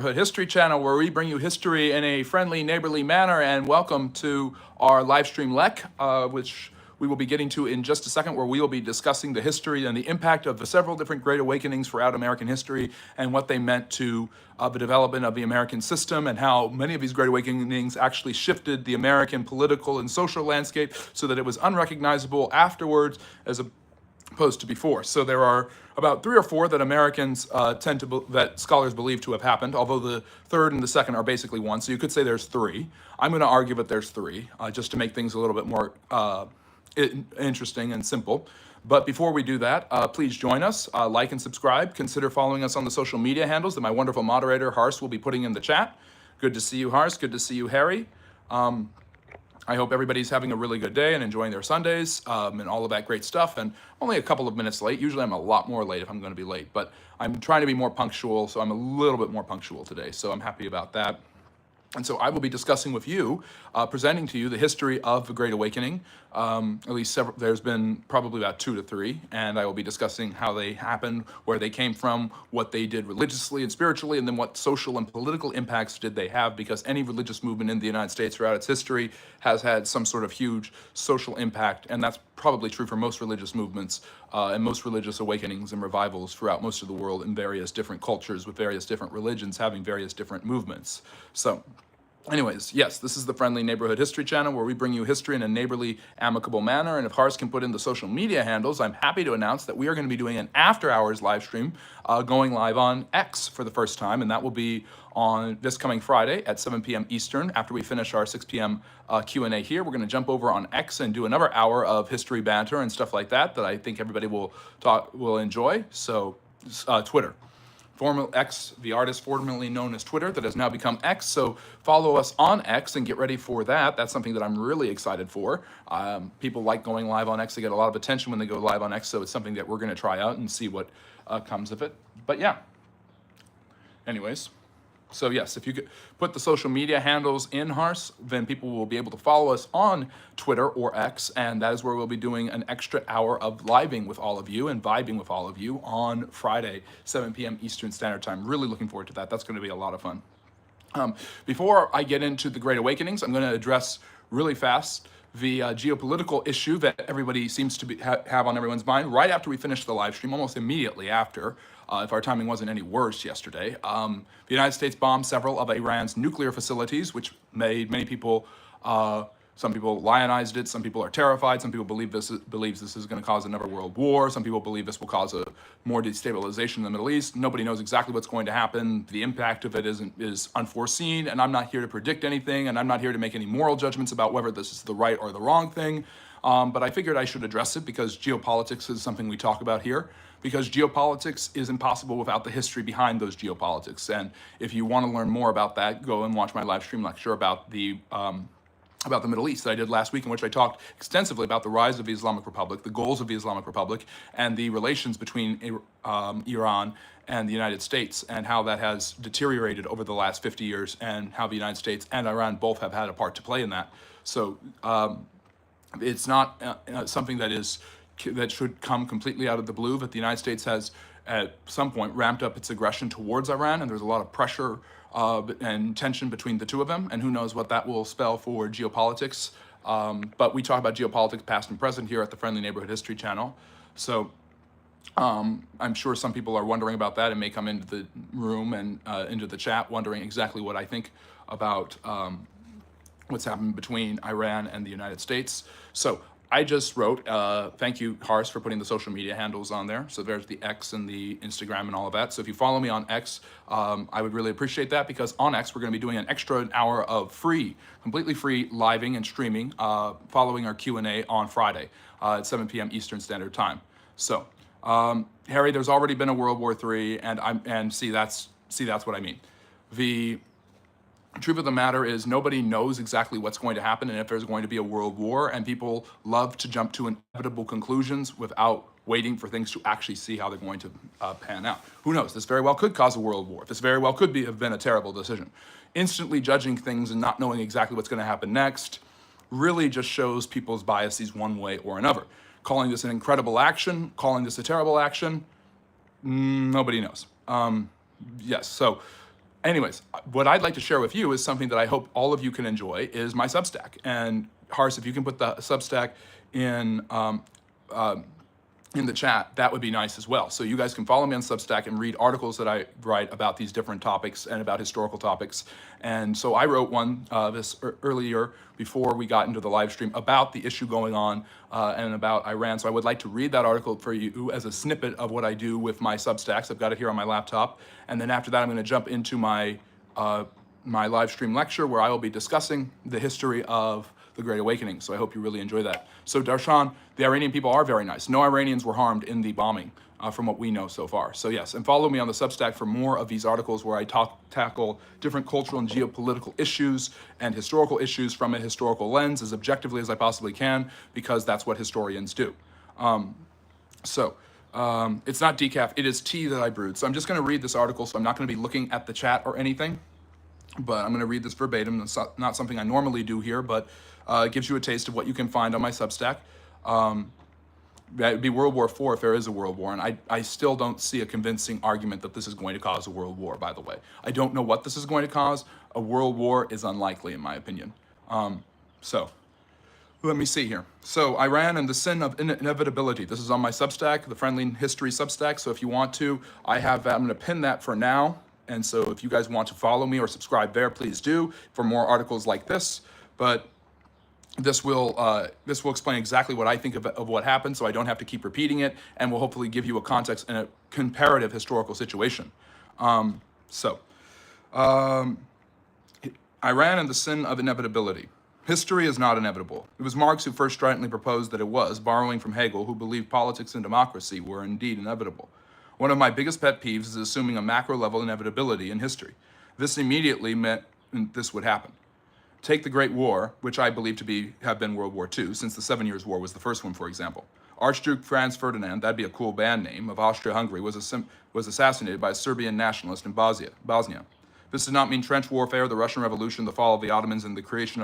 History channel, where we bring you history in a friendly, neighborly manner. And welcome to our live stream lec, which we will be getting to in just a second, where we will be discussing the history and the impact of the several different Great Awakenings throughout American history and what they meant to the development of the American system, and how many of these Great Awakenings actually shifted the American political and social landscape so that it was unrecognizable afterwards as opposed to before. So there are about 3 or 4 that Americans that scholars believe to have happened, although the third and the second are basically one. So you could say there's 3. I'm going to argue that there's 3, just to make things a little bit more interesting and simple. But before we do that, please join us, like and subscribe. Consider following us on the social media handles that my wonderful moderator, Hars, will be putting in the chat. Good to see you, Hars. Good to see you, Harry. I hope everybody's having a really good day and enjoying their Sundays and all of that great stuff. And only a couple of minutes late. Usually I'm a lot more late if I'm going to be late, but I'm trying to be more punctual, so I'm a little bit more punctual today. So I'm happy about that. And so I will be discussing with you, presenting to you the history of the Great Awakening. At least there's been probably about 2 to 3, and I will be discussing how they happened, where they came from, what they did religiously and spiritually, and then what social and political impacts did they have, because any religious movement in the United States throughout its history has had some sort of huge social impact, and that's probably true for most religious movements and most religious awakenings and revivals throughout most of the world, in various different cultures with various different religions having various different movements. So anyways, yes, this is the Friendly Neighborhood History channel, where we bring you history in a neighborly, amicable manner. And if Hars can put in the social media handles, I'm happy to announce that we are going to be doing an after-hours live stream going live on X for the first time, and that will be on this coming Friday at 7 p.m. Eastern. After we finish our 6 p.m. Q&A here, we're going to jump over on X and do another hour of history banter and stuff like that I think everybody will enjoy. So Twitter. Former X, the artist formerly known as Twitter, that has now become X. So follow us on X and get ready for that. That's something that I'm really excited for. People like going live on X. They get a lot of attention when they go live on X. So it's something that we're going to try out and see what comes of it. But yeah, anyways. So yes, if you could put the social media handles in, Hars, then people will be able to follow us on Twitter or X, and that is where we'll be doing an extra hour of living with all of you and vibing with all of you on Friday, 7 p.m. Eastern Standard Time. Really looking forward to that. That's going to be a lot of fun. Before I get into the Great Awakenings, I'm going to address really fast the geopolitical issue that everybody seems to have on everyone's mind right after we finish the live stream, almost immediately after, if our timing wasn't any worse yesterday. The United States bombed several of Iran's nuclear facilities, which made many people, some people lionized it, some people are terrified, some people believes this is going to cause another world war, some people believe this will cause a more destabilization in the Middle East. Nobody knows exactly what's going to happen. The impact of it is unforeseen, and I'm not here to predict anything, and I'm not here to make any moral judgments about whether this is the right or the wrong thing. But I figured I should address it because geopolitics is something we talk about here, because geopolitics is impossible without the history behind those geopolitics. And if you want to learn more about that, go and watch my live stream lecture about the Middle East that I did last week, in which I talked extensively about the rise of the Islamic Republic, the goals of the Islamic Republic, and the relations between Iran and the United States, and how that has deteriorated over the last 50 years, and how the United States and Iran both have had a part to play in that. So it's not something that should come completely out of the blue, that the United States has at some point ramped up its aggression towards Iran, and there's a lot of pressure and tension between the two of them, and who knows what that will spell for geopolitics. But we talk about geopolitics past and present here at the Friendly Neighborhood History channel. So I'm sure some people are wondering about that and may come into the room and into the chat wondering exactly what I think about what's happened between Iran and the United States. So I just wrote, thank you, Hars, for putting the social media handles on there. So there's the X and the Instagram and all of that. So if you follow me on X, I would really appreciate that, because on X, we're going to be doing an extra hour of completely free living and streaming following our Q&A on Friday at 7 p.m. Eastern Standard Time. So, Harry, there's already been a World War III, and see, that's what I mean. The truth of the matter is nobody knows exactly what's going to happen and if there's going to be a world war, and people love to jump to inevitable conclusions without waiting for things to actually see how they're going to pan out. Who knows? This very well could cause a world war. This very well could have been a terrible decision. Instantly judging things and not knowing exactly what's going to happen next really just shows people's biases one way or another. Calling this an incredible action, calling this a terrible action, nobody knows. Yes, so Anyways, what I'd like to share with you is something that I hope all of you can enjoy is my Substack. And Hars, if you can put the Substack in in the chat, that would be nice as well. So you guys can follow me on Substack and read articles that I write about these different topics and about historical topics. And so I wrote one earlier before we got into the live stream about the issue going on and about Iran. So I would like to read that article for you as a snippet of what I do with my Substacks. I've got it here on my laptop. And then after that, I'm going to jump into my my live stream lecture where I will be discussing the history of the Great Awakening. So I hope you really enjoy that. So Darshan, the Iranian people are very nice. No Iranians were harmed in the bombing from what we know so far. So yes, and follow me on the Substack for more of these articles where I tackle different cultural and geopolitical issues and historical issues from a historical lens as objectively as I possibly can, because that's what historians do. It's not decaf, it is tea that I brewed. So I'm just gonna read this article, so I'm not gonna be looking at the chat or anything, but I'm gonna read this verbatim. It's not something I normally do here, but it gives you a taste of what you can find on my Substack. That would be World War IV if there is a world war, and I still don't see a convincing argument that this is going to cause a world war, by the way. I don't know what this is going to cause. A world war is unlikely, in my opinion. So let me see here. So Iran and the sin of inevitability. This is on my Substack, the Friendly History Substack. So if you want to, I'm going to pin that for now. And so if you guys want to follow me or subscribe there, please do for more articles like this. But this will explain exactly what I think of what happened, so I don't have to keep repeating it, and will hopefully give you a context and a comparative historical situation. Iran and the sin of inevitability. History is not inevitable. It was Marx who first stridently proposed that it was, borrowing from Hegel, who believed politics and democracy were indeed inevitable. One of my biggest pet peeves is assuming a macro-level inevitability in history. This immediately meant this would happen. Take the Great War, which I believe to have been World War II, since the 7 Years' War was the first one, for example. Archduke Franz Ferdinand, that'd be a cool band name, of Austria-Hungary, was assassinated by a Serbian nationalist in Bosnia. This did not mean trench warfare, the Russian Revolution, the fall of the Ottomans, and the creation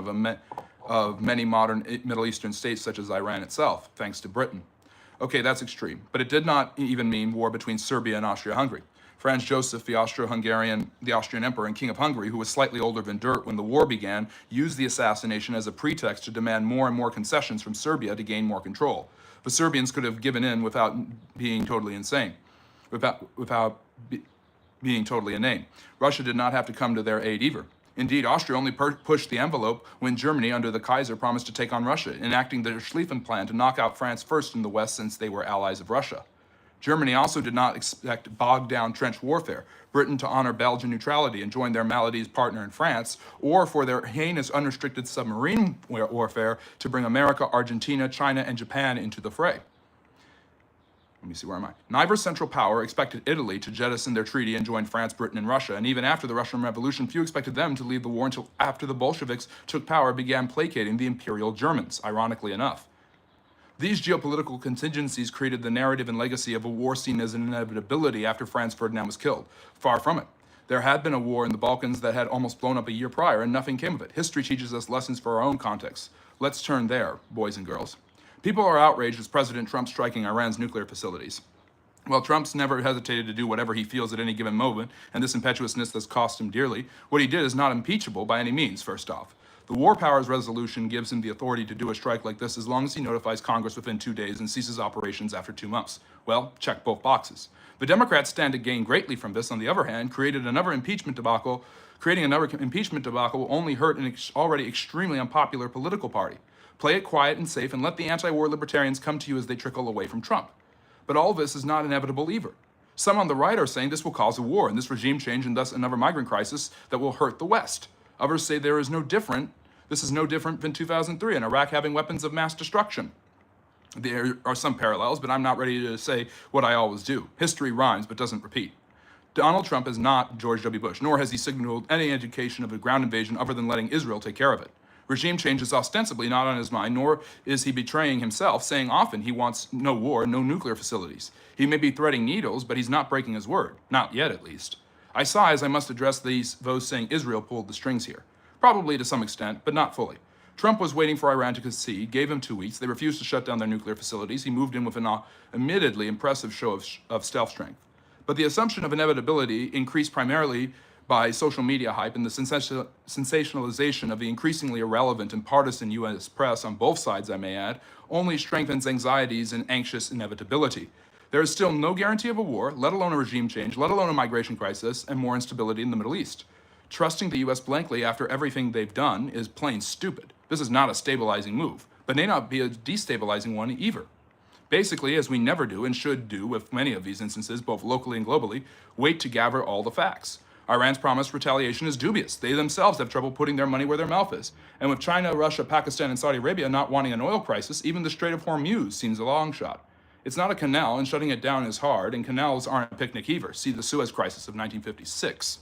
of many modern Middle Eastern states such as Iran itself, thanks to Britain. Okay, that's extreme, but it did not even mean war between Serbia and Austria-Hungary. Franz Joseph, the Austrian emperor and king of Hungary, who was slightly older than dirt when the war began, used the assassination as a pretext to demand more and more concessions from Serbia to gain more control. The Serbians could have given in without being totally insane, being totally inane. Russia did not have to come to their aid either. Indeed, Austria only pushed the envelope when Germany, under the Kaiser, promised to take on Russia, enacting the Schlieffen Plan to knock out France first in the West since they were allies of Russia. Germany also did not expect bogged-down trench warfare, Britain to honor Belgian neutrality and join their Maladies partner in France, or for their heinous unrestricted submarine warfare to bring America, Argentina, China, and Japan into the fray. Let me see, where am I? Neither Central Power expected Italy to jettison their treaty and join France, Britain, and Russia, and even after the Russian Revolution, few expected them to lead the war until after the Bolsheviks took power and began placating the Imperial Germans, ironically enough. These geopolitical contingencies created the narrative and legacy of a war seen as an inevitability after Franz Ferdinand was killed. Far from it. There had been a war in the Balkans that had almost blown up a year prior, and nothing came of it. History teaches us lessons for our own context. Let's turn there, boys and girls. People are outraged as President Trump striking Iran's nuclear facilities. While Trump's never hesitated to do whatever he feels at any given moment, and this impetuousness has cost him dearly, what he did is not impeachable by any means, first off. The War Powers Resolution gives him the authority to do a strike like this as long as he notifies Congress within 2 days and ceases operations after 2 months. Well, check both boxes. The Democrats stand to gain greatly from this, on the other hand, creating another impeachment debacle will only hurt an already extremely unpopular political party. Play it quiet and safe and let the anti-war libertarians come to you as they trickle away from Trump. But all this is not inevitable either. Some on the right are saying this will cause a war and this regime change and thus another migrant crisis that will hurt the West. Others say this is no different than 2003 and Iraq having weapons of mass destruction. There are some parallels, but I'm not ready to say what I always do. History rhymes but doesn't repeat. Donald Trump is not George W. Bush, nor has he signaled any indication of a ground invasion other than letting Israel take care of it. Regime change is ostensibly not on his mind, nor is he betraying himself, saying often he wants no war, no nuclear facilities. He may be threading needles, but he's not breaking his word. Not yet, at least. I sigh as I must address those saying Israel pulled the strings here. Probably to some extent, but not fully. Trump was waiting for Iran to concede, gave him 2 weeks. They refused to shut down their nuclear facilities. He moved in with an admittedly impressive show of stealth strength. But the assumption of inevitability increased primarily by social media hype and the sensationalization of the increasingly irrelevant and partisan US press on both sides, I may add, only strengthens anxieties and anxious inevitability. There is still no guarantee of a war, let alone a regime change, let alone a migration crisis, and more instability in the Middle East. Trusting the US blankly after everything they've done is plain stupid. This is not a stabilizing move, but may not be a destabilizing one either. Basically, as we never do and should do with many of these instances, both locally and globally, wait to gather all the facts. Iran's promised retaliation is dubious. They themselves have trouble putting their money where their mouth is. And with China, Russia, Pakistan, and Saudi Arabia not wanting an oil crisis, even the Strait of Hormuz seems a long shot. It's not a canal, and shutting it down is hard, and canals aren't a picnic either. See the Suez Crisis of 1956.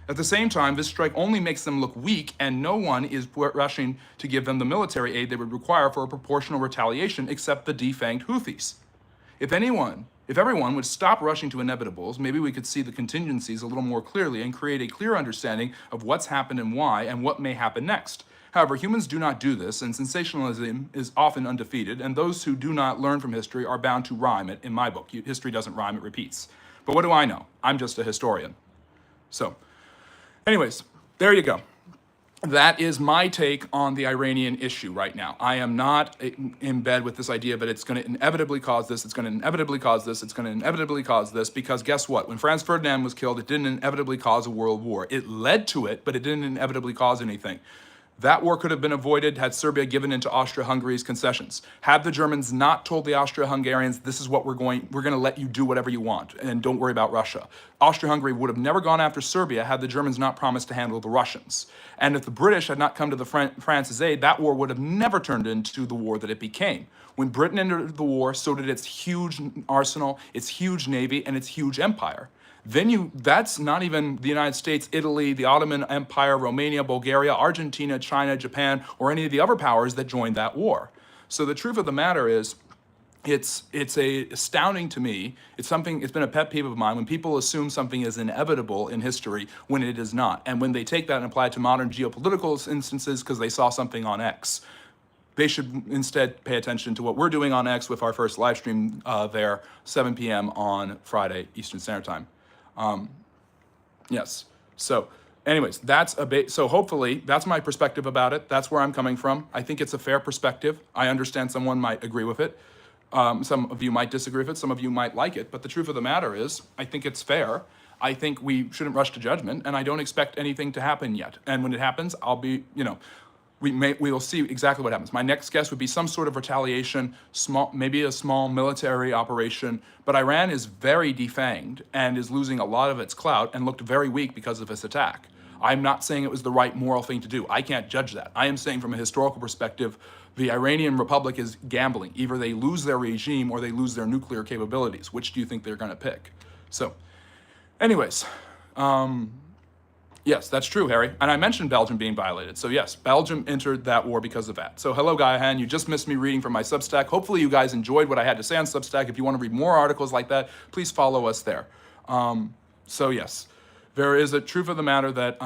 At the same time, this strike only makes them look weak, and no one is rushing to give them the military aid they would require for a proportional retaliation except the defanged Houthis. If everyone would stop rushing to inevitables, maybe we could see the contingencies a little more clearly and create a clear understanding of what's happened and why and what may happen next. However, humans do not do this, and sensationalism is often undefeated, and those who do not learn from history are bound to rhyme it. In my book, history doesn't rhyme, it repeats. But what do I know? I'm just a historian. So, anyways, there you go. That is my take on the Iranian issue right now. I am not in bed with this idea that it's going to inevitably cause this, it's going to inevitably cause this, it's going to inevitably cause this, because guess what? When Franz Ferdinand was killed, it didn't inevitably cause a world war. It led to it, but it didn't inevitably cause anything. That war could have been avoided had Serbia given in to Austria-Hungary's concessions. Had the Germans not told the Austria-Hungarians, this is what we're going to let you do whatever you want, and don't worry about Russia. Austria-Hungary would have never gone after Serbia had the Germans not promised to handle the Russians. And if the British had not come to the France's aid, that war would have never turned into the war that it became. When Britain entered the war, so did its huge arsenal, its huge navy, and its huge empire. That's not even the United States, Italy, the Ottoman Empire, Romania, Bulgaria, Argentina, China, Japan, or any of the other powers that joined that war. So the truth of the matter is, it's astounding to me. It's been a pet peeve of mine when people assume something is inevitable in history when it is not. And when they take that and apply it to modern geopolitical instances because they saw something on X. They should instead pay attention to what we're doing on X with our first live stream there, 7 p.m. on Friday, Eastern Standard Time. Yes. So anyways, so hopefully that's my perspective about it. That's where I'm coming from. I think it's a fair perspective. I understand someone might agree with it. Some of you might disagree with it. Some of you might like it. But the truth of the matter is, I think it's fair. I think we shouldn't rush to judgment, and I don't expect anything to happen yet. And when it happens, I'll be, we will see exactly what happens. My next guess would be some sort of retaliation, maybe a small military operation, but Iran is very defanged and is losing a lot of its clout and looked very weak because of this attack. I'm not saying it was the right moral thing to do. I can't judge that. I am saying from a historical perspective, the Iranian Republic is gambling. Either they lose their regime or they lose their nuclear capabilities. Which do you think they're going to pick? So, anyways, yes, that's true, Harry. And I mentioned Belgium being violated. So yes, Belgium entered that war because of that. So hello, Gaihan. You just missed me reading from my Substack. Hopefully you guys enjoyed what I had to say on Substack. If you want to read more articles like that, please follow us there. So yes, there is a truth of the matter that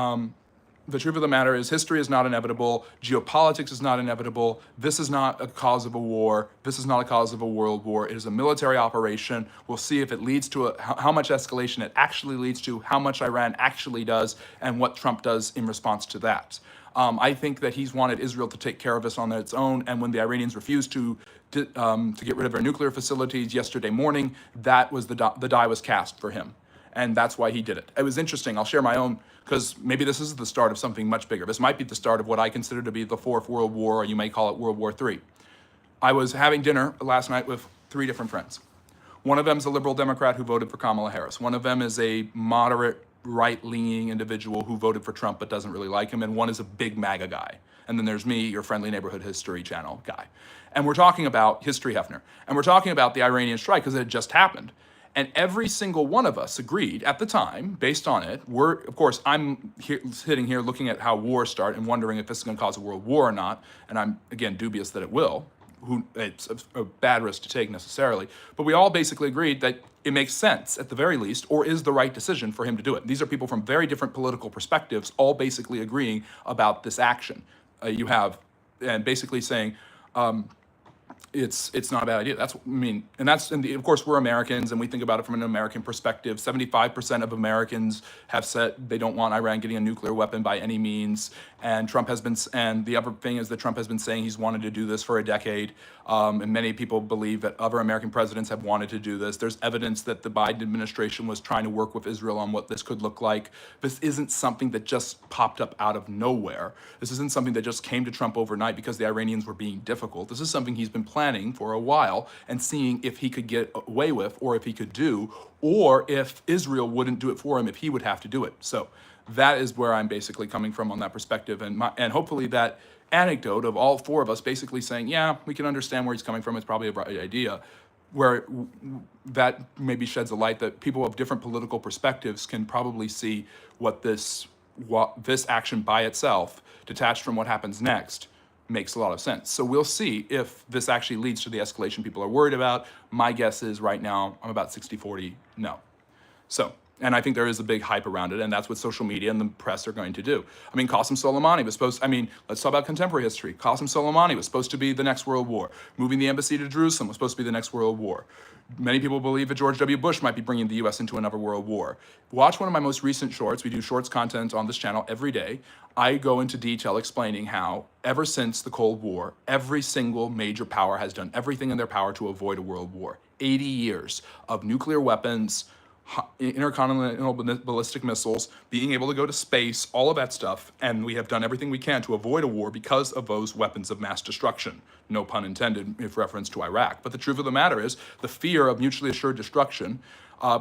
the truth of the matter is history is not inevitable. Geopolitics is not inevitable. This is not a cause of a war. This is not a cause of a world war. It is a military operation. We'll see if it leads to how much escalation it actually leads to, how much Iran actually does, and what Trump does in response to that. I think that he's wanted Israel to take care of this on its own, and when the Iranians refused to get rid of their nuclear facilities yesterday morning, that was the die was cast for him. And that's why he did it. It was interesting. I'll share my own, because maybe this is the start of something much bigger. This might be the start of what I consider to be the Fourth World War, or you may call it World War III. I was having dinner last night with 3 different friends. One of them is a liberal Democrat who voted for Kamala Harris. One of them is a moderate, right-leaning individual who voted for Trump but doesn't really like him. And one is a big MAGA guy. And then there's me, your friendly neighborhood history channel guy. And we're talking about History Hefner. And we're talking about the Iranian strike because it had just happened. And every single one of us agreed at the time, based on it, of course, I'm sitting here looking at how wars start and wondering if this is going to cause a world war or not. And I'm, again, dubious that it will. It's a bad risk to take necessarily. But we all basically agreed that it makes sense, at the very least, or is the right decision for him to do it. These are people from very different political perspectives, all basically agreeing about this action. And basically saying, it's not a bad idea. That's, I mean, and of course we're Americans and we think about it from an American perspective. 75% of Americans have said they don't want Iran getting a nuclear weapon by any means. And Trump has been, and the other thing is that Trump has been saying he's wanted to do this for a decade. And many people believe that other American presidents have wanted to do this. There's evidence that the Biden administration was trying to work with Israel on what this could look like. This isn't something that just popped up out of nowhere. This isn't something that just came to Trump overnight because the Iranians were being difficult. This is something he's been planning for a while and seeing if he could get away with, or if he could do, or if Israel wouldn't do it for him, if he would have to do it. So that is where I'm basically coming from on that perspective. And hopefully that anecdote of all four of us basically saying, yeah, we can understand where he's coming from. It's probably a right idea, where that maybe sheds a light that people of different political perspectives can probably see what this action by itself, detached from what happens next, makes a lot of sense. So we'll see if this actually leads to the escalation people are worried about. My guess is right now, I'm about 60-40 no. So, and I think there is a big hype around it, and that's what social media and the press are going to do. I mean, Qasem Soleimani was supposed, I mean, let's talk about contemporary history. Qasem Soleimani was supposed to be the next world war. Moving the embassy to Jerusalem was supposed to be the next world war. Many people believe that George W. Bush might be bringing the US into another world war. Watch one of my most recent shorts. We do shorts content on this channel every day. I go into detail explaining how, ever since the Cold War, every single major power has done everything in their power to avoid a world war. 80 years of nuclear weapons, intercontinental ballistic missiles, being able to go to space, all of that stuff, and we have done everything we can to avoid a war because of those weapons of mass destruction. No pun intended, if reference to Iraq. But the truth of the matter is, the fear of mutually assured destruction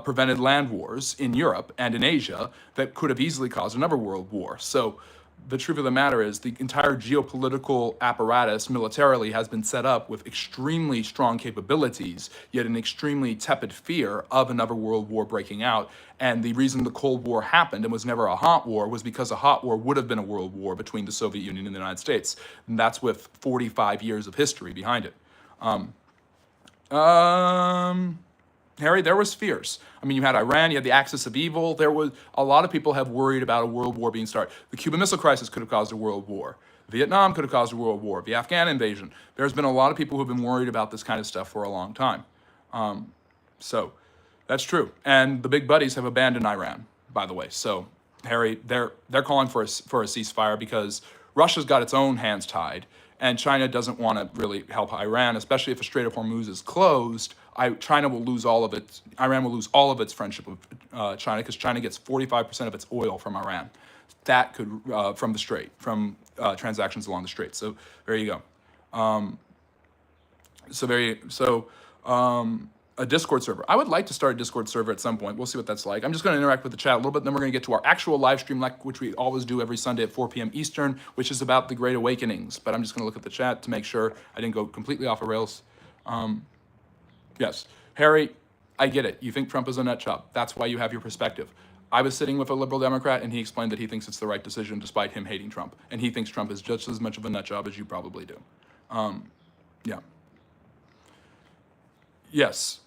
prevented land wars in Europe and in Asia that could have easily caused another world war. So the truth of the matter is the entire geopolitical apparatus militarily has been set up with extremely strong capabilities, yet an extremely tepid fear of another world war breaking out. And the reason the Cold War happened and was never a hot war was because a hot war would have been a world war between the Soviet Union and the United States. And that's with 45 years of history behind it. Harry, there was fears. I mean, you had Iran, you had the axis of evil. There was a lot of people have worried about a world war being started. The Cuban Missile Crisis could have caused a world war. Vietnam could have caused a world war. The Afghan invasion. There's been a lot of people who've been worried about this kind of stuff for a long time. So that's true. And the big buddies have abandoned Iran, by the way. So Harry, they're calling for a ceasefire because Russia's got its own hands tied, and China doesn't want to really help Iran, especially if the Strait of Hormuz is closed. Iran will lose all of its friendship with China, because China gets 45% of its oil from Iran. That could, from the Strait, from transactions along the Strait. So there you go. A Discord server. I would like to start a Discord server at some point. We'll see what that's like. I'm just going to interact with the chat a little bit, then we're going to get to our actual live stream, which we always do every Sunday at 4 p.m. Eastern, which is about the Great Awakenings. But I'm just going to look at the chat to make sure I didn't go completely off the rails. Yes. Harry, I get it. You think Trump is a nut job. That's why you have your perspective. I was sitting with a liberal Democrat, and he explained that he thinks it's the right decision despite him hating Trump. And he thinks Trump is just as much of a nut job as you probably do. Yeah. Yes.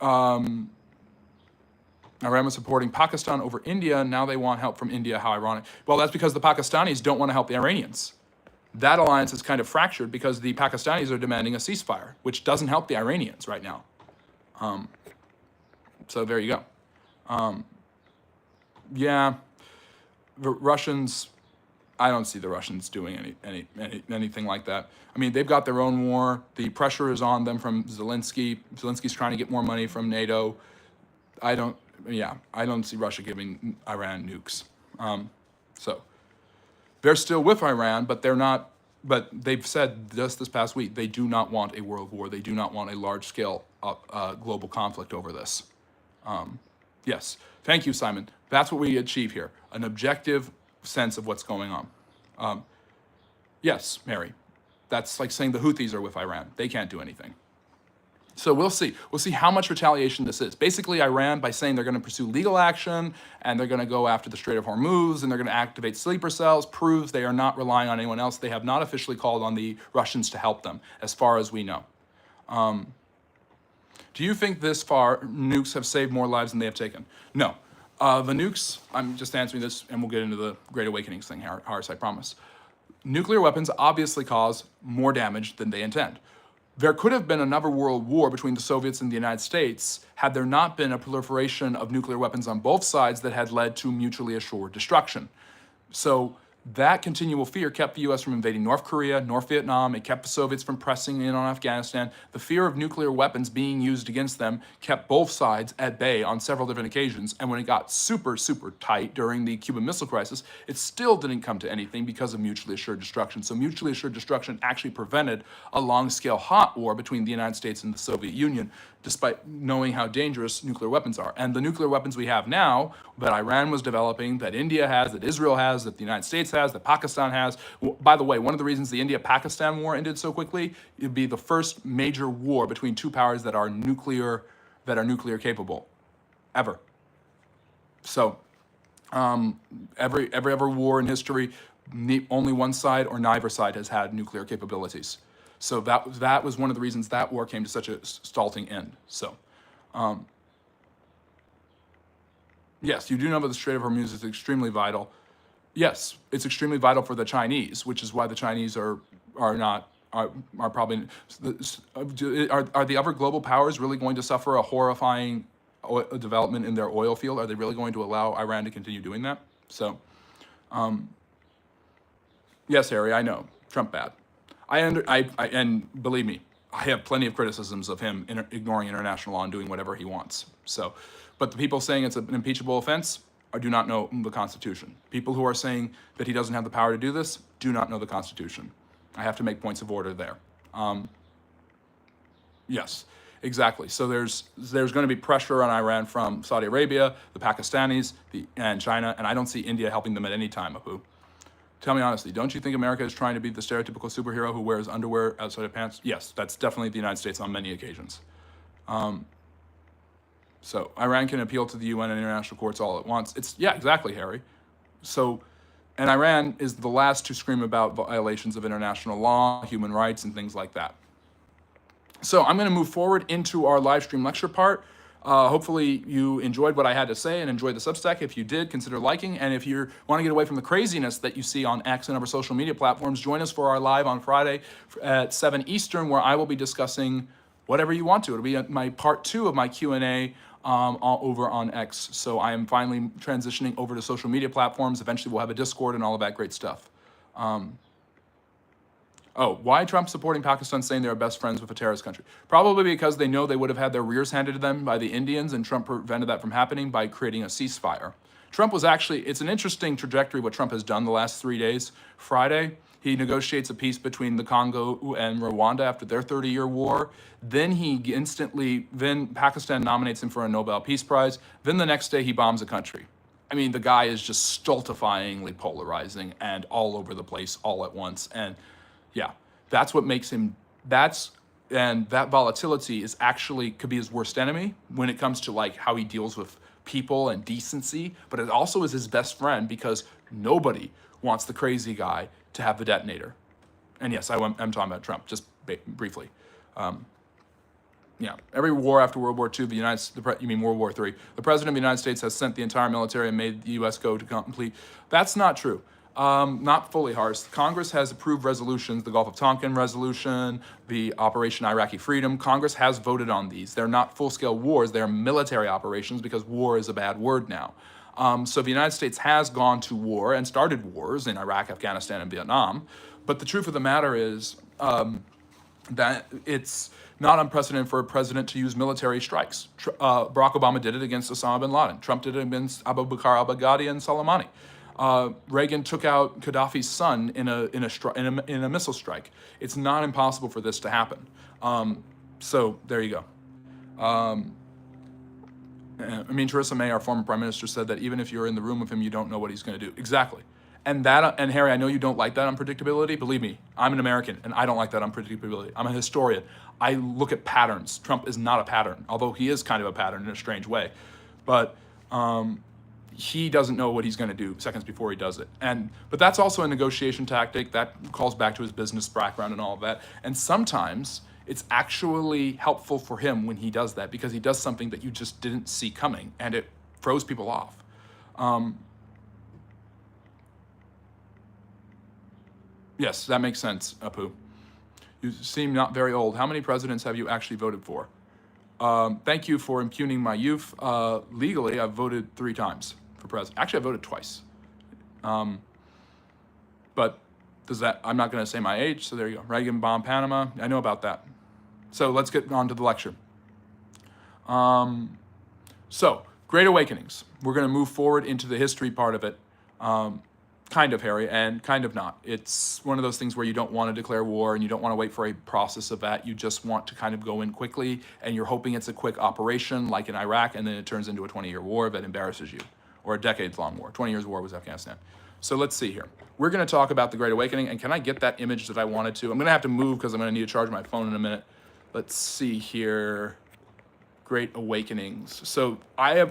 Iran was supporting Pakistan over India. Now they want help from India. How ironic. Well, that's because the Pakistanis don't want to help the Iranians. That alliance is kind of fractured because the Pakistanis are demanding a ceasefire, which doesn't help the Iranians right now. So there you go. Yeah, the Russians, I don't see the Russians doing anything like that. I mean, they've got their own war. The pressure is on them from Zelensky. Zelensky's trying to get more money from NATO. I don't see Russia giving Iran nukes. So they're still with Iran, but they're not. But they've said just this past week they do not want a world war. They do not want a large-scale global conflict over this. Yes, thank you, Simon. That's what we achieve here: an objective sense of what's going on. Yes, Mary, that's like saying the Houthis are with Iran. They can't do anything. So we'll see. We'll see how much retaliation this is. Basically, Iran, by saying they're going to pursue legal action and they're going to go after the Strait of Hormuz and they're going to activate sleeper cells, proves they are not relying on anyone else. They have not officially called on the Russians to help them, as far as we know. Do you think this far nukes have saved more lives than they have taken? No. The nukes, I'm just answering this, and we'll get into the Great Awakenings thing, Harris, I promise. Nuclear weapons obviously cause more damage than they intend. There could have been another world war between the Soviets and the United States had there not been a proliferation of nuclear weapons on both sides that had led to mutually assured destruction. So that continual fear kept the US from invading North Korea, North Vietnam. It kept the Soviets from pressing in on Afghanistan. The fear of nuclear weapons being used against them kept both sides at bay on several different occasions. And when it got super, super tight during the Cuban Missile Crisis, it still didn't come to anything because of mutually assured destruction. So mutually assured destruction actually prevented a long-scale hot war between the United States and the Soviet Union, despite knowing how dangerous nuclear weapons are. And the nuclear weapons we have now, that Iran was developing, that India has, that Israel has, that the United States has, that Pakistan has. By the way, one of the reasons the India-Pakistan war ended so quickly, it'd be the first major war between two powers that are nuclear capable, ever. So, every other war in history, only one side or neither side has had nuclear capabilities. So that was one of the reasons that war came to such a stalling end. So, yes, you do know that the Strait of Hormuz is extremely vital. Yes, it's extremely vital for the Chinese, which is why the Chinese are probably are the other global powers really going to suffer a horrifying development in their oil field? Are they really going to allow Iran to continue doing that? So, yes, Harry, I know Trump bad. And believe me, I have plenty of criticisms of him ignoring international law and doing whatever he wants. So, but the people saying it's an impeachable offense do not know the Constitution. People who are saying that he doesn't have the power to do this do not know the Constitution. I have to make points of order there. Yes, exactly. So there's going to be pressure on Iran from Saudi Arabia, the Pakistanis, and China, and I don't see India helping them at any time, Apu. Tell me honestly, don't you think America is trying to be the stereotypical superhero who wears underwear outside of pants? Yes, that's definitely the United States on many occasions. So Iran can appeal to the UN and international courts all at once. Yeah, exactly, Harry. So, and Iran is the last to scream about violations of international law, human rights, and things like that. So I'm going to move forward into our live stream lecture part. Hopefully you enjoyed what I had to say and enjoyed the Substack. If you did, consider liking. And if you want to get away from the craziness that you see on X and other social media platforms, join us for our live on Friday at 7 Eastern, where I will be discussing whatever you want to. It'll be my part 2 of my Q&A over on X. So I am finally transitioning over to social media platforms. Eventually we'll have a Discord and all of that great stuff. Why Trump supporting Pakistan, saying they're best friends with a terrorist country? Probably because they know they would have had their rears handed to them by the Indians, and Trump prevented that from happening by creating a ceasefire. Trump was actually, it's an interesting trajectory what Trump has done the last 3 days. Friday, he negotiates a peace between the Congo and Rwanda after their 30-year war. Then then Pakistan nominates him for a Nobel Peace Prize. Then the next day he bombs a country. I mean, the guy is just stultifyingly polarizing and all over the place all at once. And yeah, that's what makes him, and that volatility could be his worst enemy when it comes to like how he deals with people and decency, but it also is his best friend because nobody wants the crazy guy to have the detonator. And yes, I'm talking about Trump, just briefly. Yeah, every war after World War II, you mean World War III, the President of the United States has sent the entire military and made the U.S. go to complete. That's not true. Not fully harsh. Congress has approved resolutions, the Gulf of Tonkin resolution, the Operation Iraqi Freedom. Congress has voted on these. They're not full-scale wars. They're military operations because war is a bad word now. So the United States has gone to war and started wars in Iraq, Afghanistan, and Vietnam. But the truth of the matter is that it's not unprecedented for a president to use military strikes. Barack Obama did it against Osama bin Laden. Trump did it against Abu Bakr al-Baghdadi and Soleimani. Reagan took out Gaddafi's son in a missile strike. It's not impossible for this to happen. So there you go. Theresa May, our former prime minister, said that even if you're in the room with him, you don't know what he's going to do. Exactly. And Harry, I know you don't like that unpredictability. Believe me, I'm an American, and I don't like that unpredictability. I'm a historian. I look at patterns. Trump is not a pattern, although he is kind of a pattern in a strange way. But he doesn't know what he's going to do seconds before he does it. But that's also a negotiation tactic that calls back to his business background and all of that. And sometimes it's actually helpful for him when he does that because he does something that you just didn't see coming and it throws people off. Yes, that makes sense, Apu. You seem not very old. How many presidents have you actually voted for? Thank you for impugning my youth. Legally, I've voted 3 times for president. Actually, I voted twice. But does that, I'm not going to say my age, so there you go. Reagan bombed Panama. I know about that. So let's get on to the lecture. So, Great Awakenings. We're going to move forward into the history part of it. Kind of, Harry, and kind of not. It's one of those things where you don't want to declare war and you don't want to wait for a process of that. You just want to kind of go in quickly, and you're hoping it's a quick operation like in Iraq, and then it turns into a 20-year war that embarrasses you, or a decades-long war. 20 years war was Afghanistan. So let's see here. We're going to talk about the Great Awakening, and can I get that image that I wanted to? I'm going to have to move because I'm going to need to charge my phone in a minute. Let's see here. Great Awakenings. So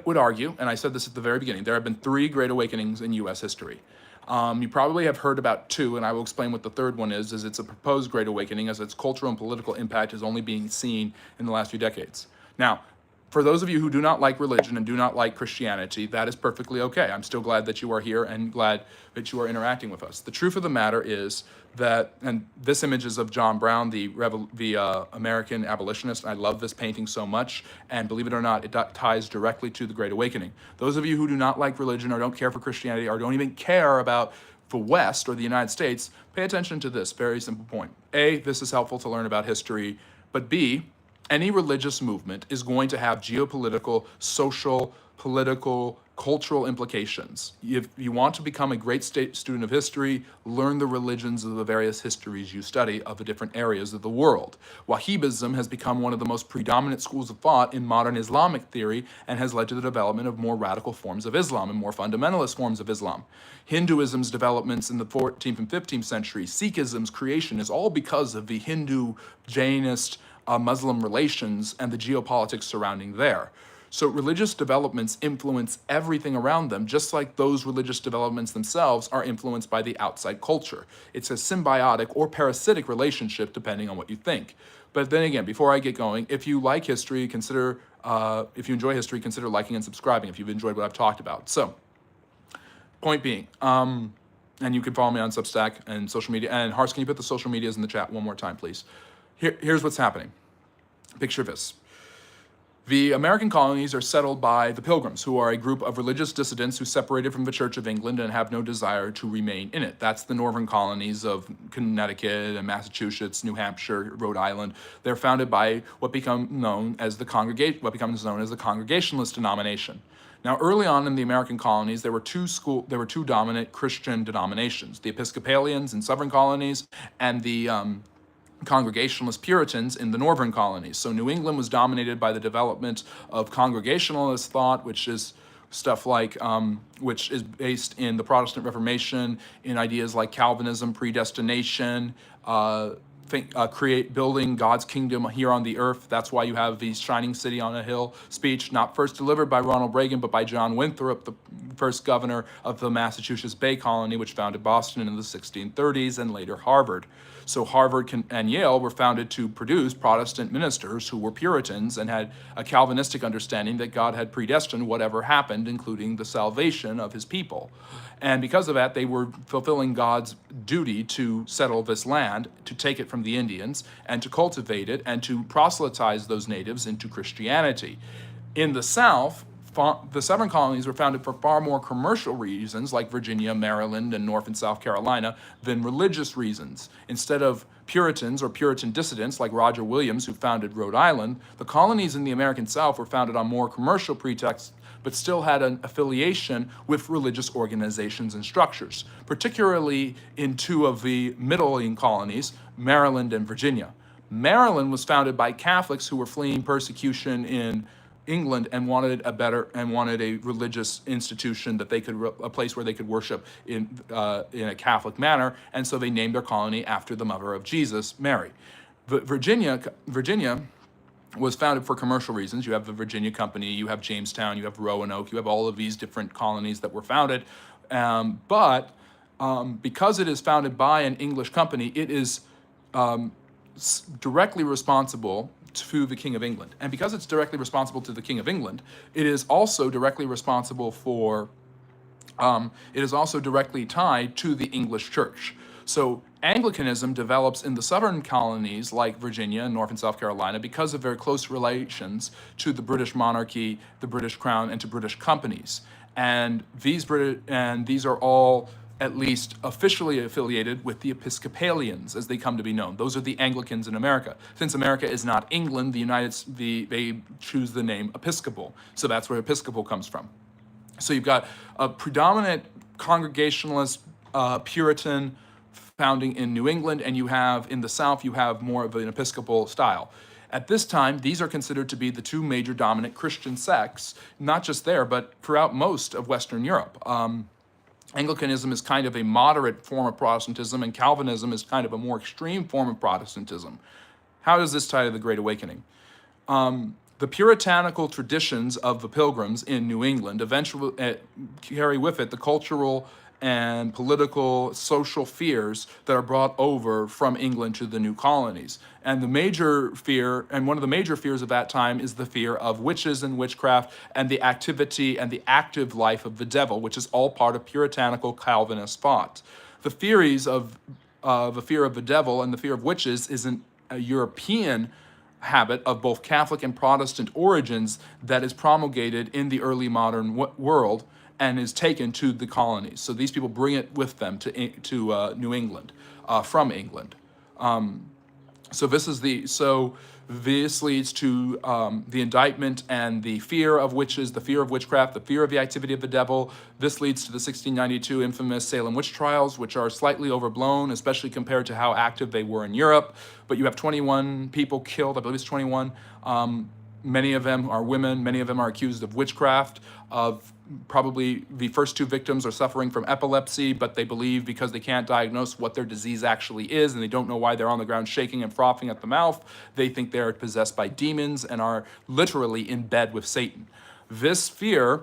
would argue, and I said this at the very beginning, there have been 3 Great Awakenings in U.S. history. You probably have heard about 2, and I will explain what the third one is it's a proposed Great Awakening, as its cultural and political impact is only being seen in the last few decades. Now, for those of you who do not like religion and do not like Christianity, that is perfectly okay. I'm still glad that you are here and glad that you are interacting with us. The truth of the matter is that, and this image is of John Brown, the American abolitionist. I love this painting so much, and believe it or not, it ties directly to the Great Awakening. Those of you who do not like religion or don't care for Christianity or don't even care about the West or the United States, pay attention to this very simple point. A, this is helpful to learn about history, but B, any religious movement is going to have geopolitical, social, political, cultural implications. If you want to become a great student of history, learn the religions of the various histories you study of the different areas of the world. Wahhabism has become one of the most predominant schools of thought in modern Islamic theory and has led to the development of more radical forms of Islam and more fundamentalist forms of Islam. Hinduism's developments in the 14th and 15th century, Sikhism's creation is all because of the Hindu, Jainist, Muslim relations and the geopolitics surrounding there. So religious developments influence everything around them, just like those religious developments themselves are influenced by the outside culture. It's a symbiotic or parasitic relationship, depending on what you think. But then again, before I get going, if you like history, if you enjoy history, consider liking and subscribing if you've enjoyed what I've talked about. So, point being, and you can follow me on Substack and social media. And Hars, can you put the social medias in the chat one more time, please? Here's what's happening. Picture this. The American colonies are settled by the Pilgrims, who are a group of religious dissidents who separated from the Church of England and have no desire to remain in it. That's the northern colonies of Connecticut and Massachusetts, New Hampshire, Rhode Island. They're founded by what becomes known as the Congregationalist denomination. Now, early on in the American colonies, there were two dominant Christian denominations: the Episcopalians in southern colonies and the Congregationalist Puritans in the northern colonies. So New England was dominated by the development of Congregationalist thought, which is stuff like, which is based in the Protestant Reformation, in ideas like Calvinism, predestination, building God's kingdom here on the earth. That's why you have the Shining City on a Hill speech, not first delivered by Ronald Reagan, but by John Winthrop, the first governor of the Massachusetts Bay Colony, which founded Boston in the 1630s and later Harvard. So Harvard and Yale were founded to produce Protestant ministers who were Puritans and had a Calvinistic understanding that God had predestined whatever happened, including the salvation of his people. And because of that, they were fulfilling God's duty to settle this land, to take it from the Indians, and to cultivate it, and to proselytize those natives into Christianity. In the South, the southern colonies were founded for far more commercial reasons, like Virginia, Maryland, and North and South Carolina, than religious reasons. Instead of Puritans or Puritan dissidents like Roger Williams, who founded Rhode Island, the colonies in the American South were founded on more commercial pretexts, but still had an affiliation with religious organizations and structures, particularly in 2 of the middling colonies, Maryland and Virginia. Maryland was founded by Catholics who were fleeing persecution in England and wanted a religious institution that they could a place where they could worship in a Catholic manner, and so they named their colony after the mother of Jesus, Mary. Virginia was founded for commercial reasons. You have the Virginia Company, you have Jamestown, you have Roanoke, you have all of these different colonies that were founded, but because it is founded by an English company, it is directly responsible to the King of England. And because it's directly responsible to the King of England, it is also directly responsible for, it is also directly tied to the English church. So Anglicanism develops in the southern colonies like Virginia and North and South Carolina because of very close relations to the British monarchy, the British crown, and to British companies. And these are all at least officially affiliated with the Episcopalians, as they come to be known. Those are the Anglicans in America. Since America is not England, they choose the name Episcopal. So that's where Episcopal comes from. So you've got a predominant Congregationalist, Puritan founding in New England, and you have in the South, you have more of an Episcopal style. At this time, these are considered to be the two major dominant Christian sects, not just there, but throughout most of Western Europe. Anglicanism is kind of a moderate form of Protestantism, and Calvinism is kind of a more extreme form of Protestantism. How does this tie to the Great Awakening? The puritanical traditions of the Pilgrims in New England eventually carry with it the cultural and political, social fears that are brought over from England to the new colonies. And the major fear, and one of the major fears of that time, is the fear of witches and witchcraft and the activity and the active life of the devil, which is all part of puritanical Calvinist thought. The theories of the fear of the devil and the fear of witches isn't a European habit of both Catholic and Protestant origins that is promulgated in the early modern world and is taken to the colonies. So these people bring it with them to New England, from England. So this leads to the indictment and the fear of witches, the fear of witchcraft, the fear of the activity of the devil. This leads to the 1692 infamous Salem witch trials, which are slightly overblown, especially compared to how active they were in Europe. But you have 21 people killed, I believe it's 21. Many of them are women, many of them are accused of witchcraft, of probably the first two victims are suffering from epilepsy, but they believe because they can't diagnose what their disease actually is and they don't know why they're on the ground shaking and frothing at the mouth, they think they're possessed by demons and are literally in bed with Satan. This fear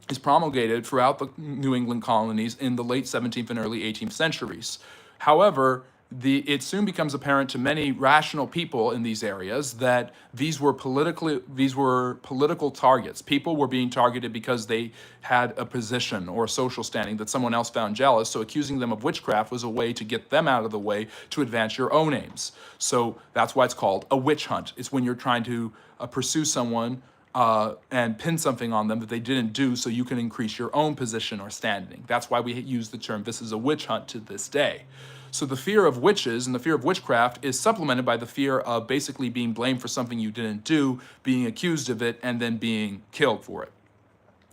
is promulgated throughout the New England colonies in the late 17th and early 18th centuries. However, it soon becomes apparent to many rational people in these areas that these were political targets. People were being targeted because they had a position or a social standing that someone else found jealous. So accusing them of witchcraft was a way to get them out of the way to advance your own aims. So that's why it's called a witch hunt. It's when you're trying to pursue someone and pin something on them that they didn't do so you can increase your own position or standing. That's why we use the term, this is a witch hunt to this day. So the fear of witches and the fear of witchcraft is supplemented by the fear of basically being blamed for something you didn't do, being accused of it, and then being killed for it.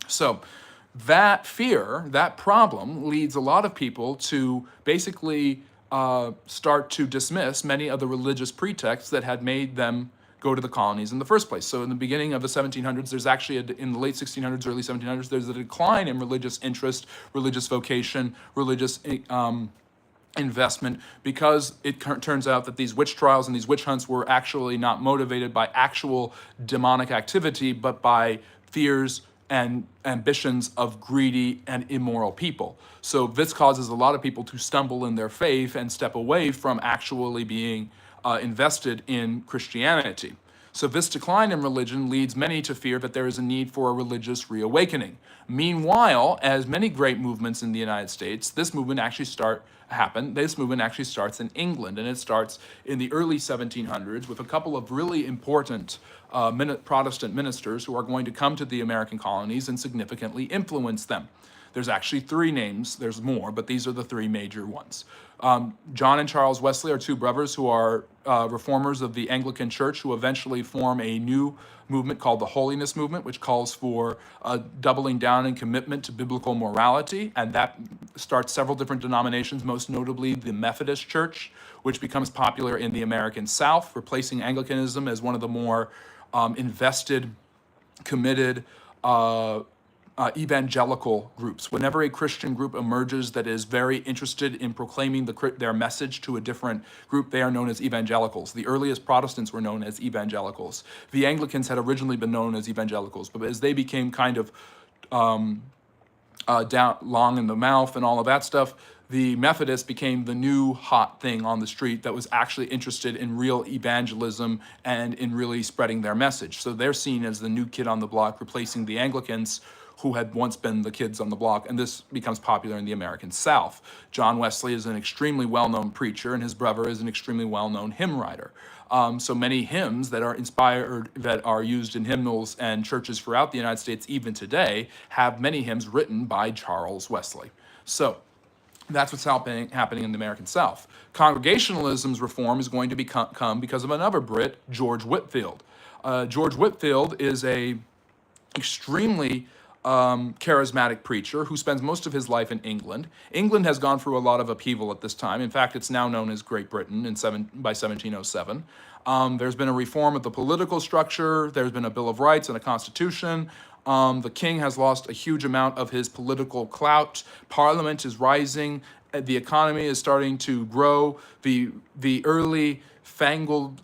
So that fear, that problem, leads a lot of people to basically start to dismiss many of the religious pretexts that had made them go to the colonies in the first place. So in the beginning of the 1700s, there's actually, in the late 1600s, early 1700s, there's a decline in religious interest, religious vocation, religious investment, because it turns out that these witch trials and these witch hunts were actually not motivated by actual demonic activity, but by fears and ambitions of greedy and immoral people. So this causes a lot of people to stumble in their faith and step away from actually being invested in Christianity. So this decline in religion leads many to fear that there is a need for a religious reawakening. Meanwhile, as many great movements in the United States, this movement actually starts in England, and it starts in the early 1700s with a couple of really important Protestant ministers who are going to come to the American colonies and significantly influence them. There's actually three names, there's more, but these are the three major ones. John and Charles Wesley are two brothers who are reformers of the Anglican Church, who eventually form a new movement called the Holiness Movement, which calls for doubling down in commitment to biblical morality, and that starts several different denominations, most notably the Methodist Church, which becomes popular in the American South, replacing Anglicanism as one of the more invested, committed, evangelical groups. Whenever a Christian group emerges that is very interested in proclaiming their message to a different group, they are known as evangelicals. The earliest Protestants were known as evangelicals. The Anglicans had originally been known as evangelicals, but as they became kind of down long in the mouth and all of that stuff, the Methodists became the new hot thing on the street that was actually interested in real evangelism and in really spreading their message. So they're seen as the new kid on the block, replacing the Anglicans, who had once been the kids on the block, and this becomes popular in the American South. John Wesley is an extremely well-known preacher, and his brother is an extremely well-known hymn writer. So many hymns that are inspired, that are used in hymnals and churches throughout the United States even today, have many hymns written by Charles Wesley. So that's what's happening in the American South. Congregationalism's reform is going to come because of another Brit, George Whitefield. George Whitefield is a extremely charismatic preacher who spends most of his life in England. England has gone through a lot of upheaval at this time. In fact, it's now known as Great Britain by 1707. There's been a reform of the political structure. There's been a Bill of Rights and a constitution. The king has lost a huge amount of his political clout. Parliament is rising. The economy is starting to grow. The early fangled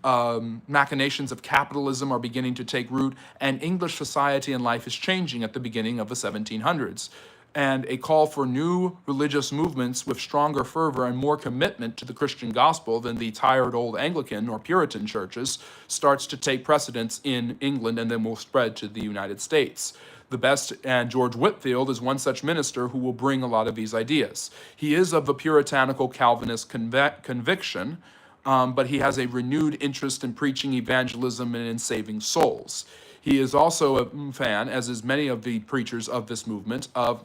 machinations of capitalism are beginning to take root, and English society and life is changing at the beginning of the 1700s. And a call for new religious movements with stronger fervor and more commitment to the Christian gospel than the tired old Anglican or Puritan churches starts to take precedence in England and then will spread to the United States. The best, and George Whitefield is one such minister who will bring a lot of these ideas. He is of the puritanical Calvinist conviction, but he has a renewed interest in preaching evangelism and in saving souls. He is also a fan, as is many of the preachers of this movement, of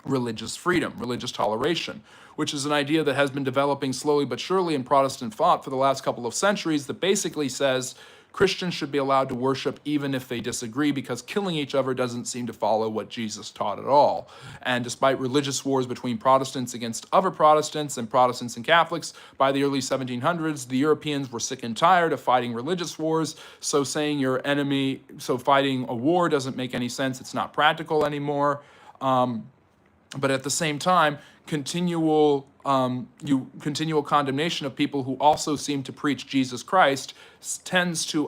religious freedom, religious toleration, which is an idea that has been developing slowly but surely in Protestant thought for the last couple of centuries, that basically says Christians should be allowed to worship even if they disagree, because killing each other doesn't seem to follow what Jesus taught at all. And despite religious wars between Protestants against other Protestants and Protestants and Catholics, by the early 1700s, the Europeans were sick and tired of fighting religious wars, so fighting a war doesn't make any sense, it's not practical anymore. But at the same time, continual condemnation of people who also seem to preach Jesus Christ tends to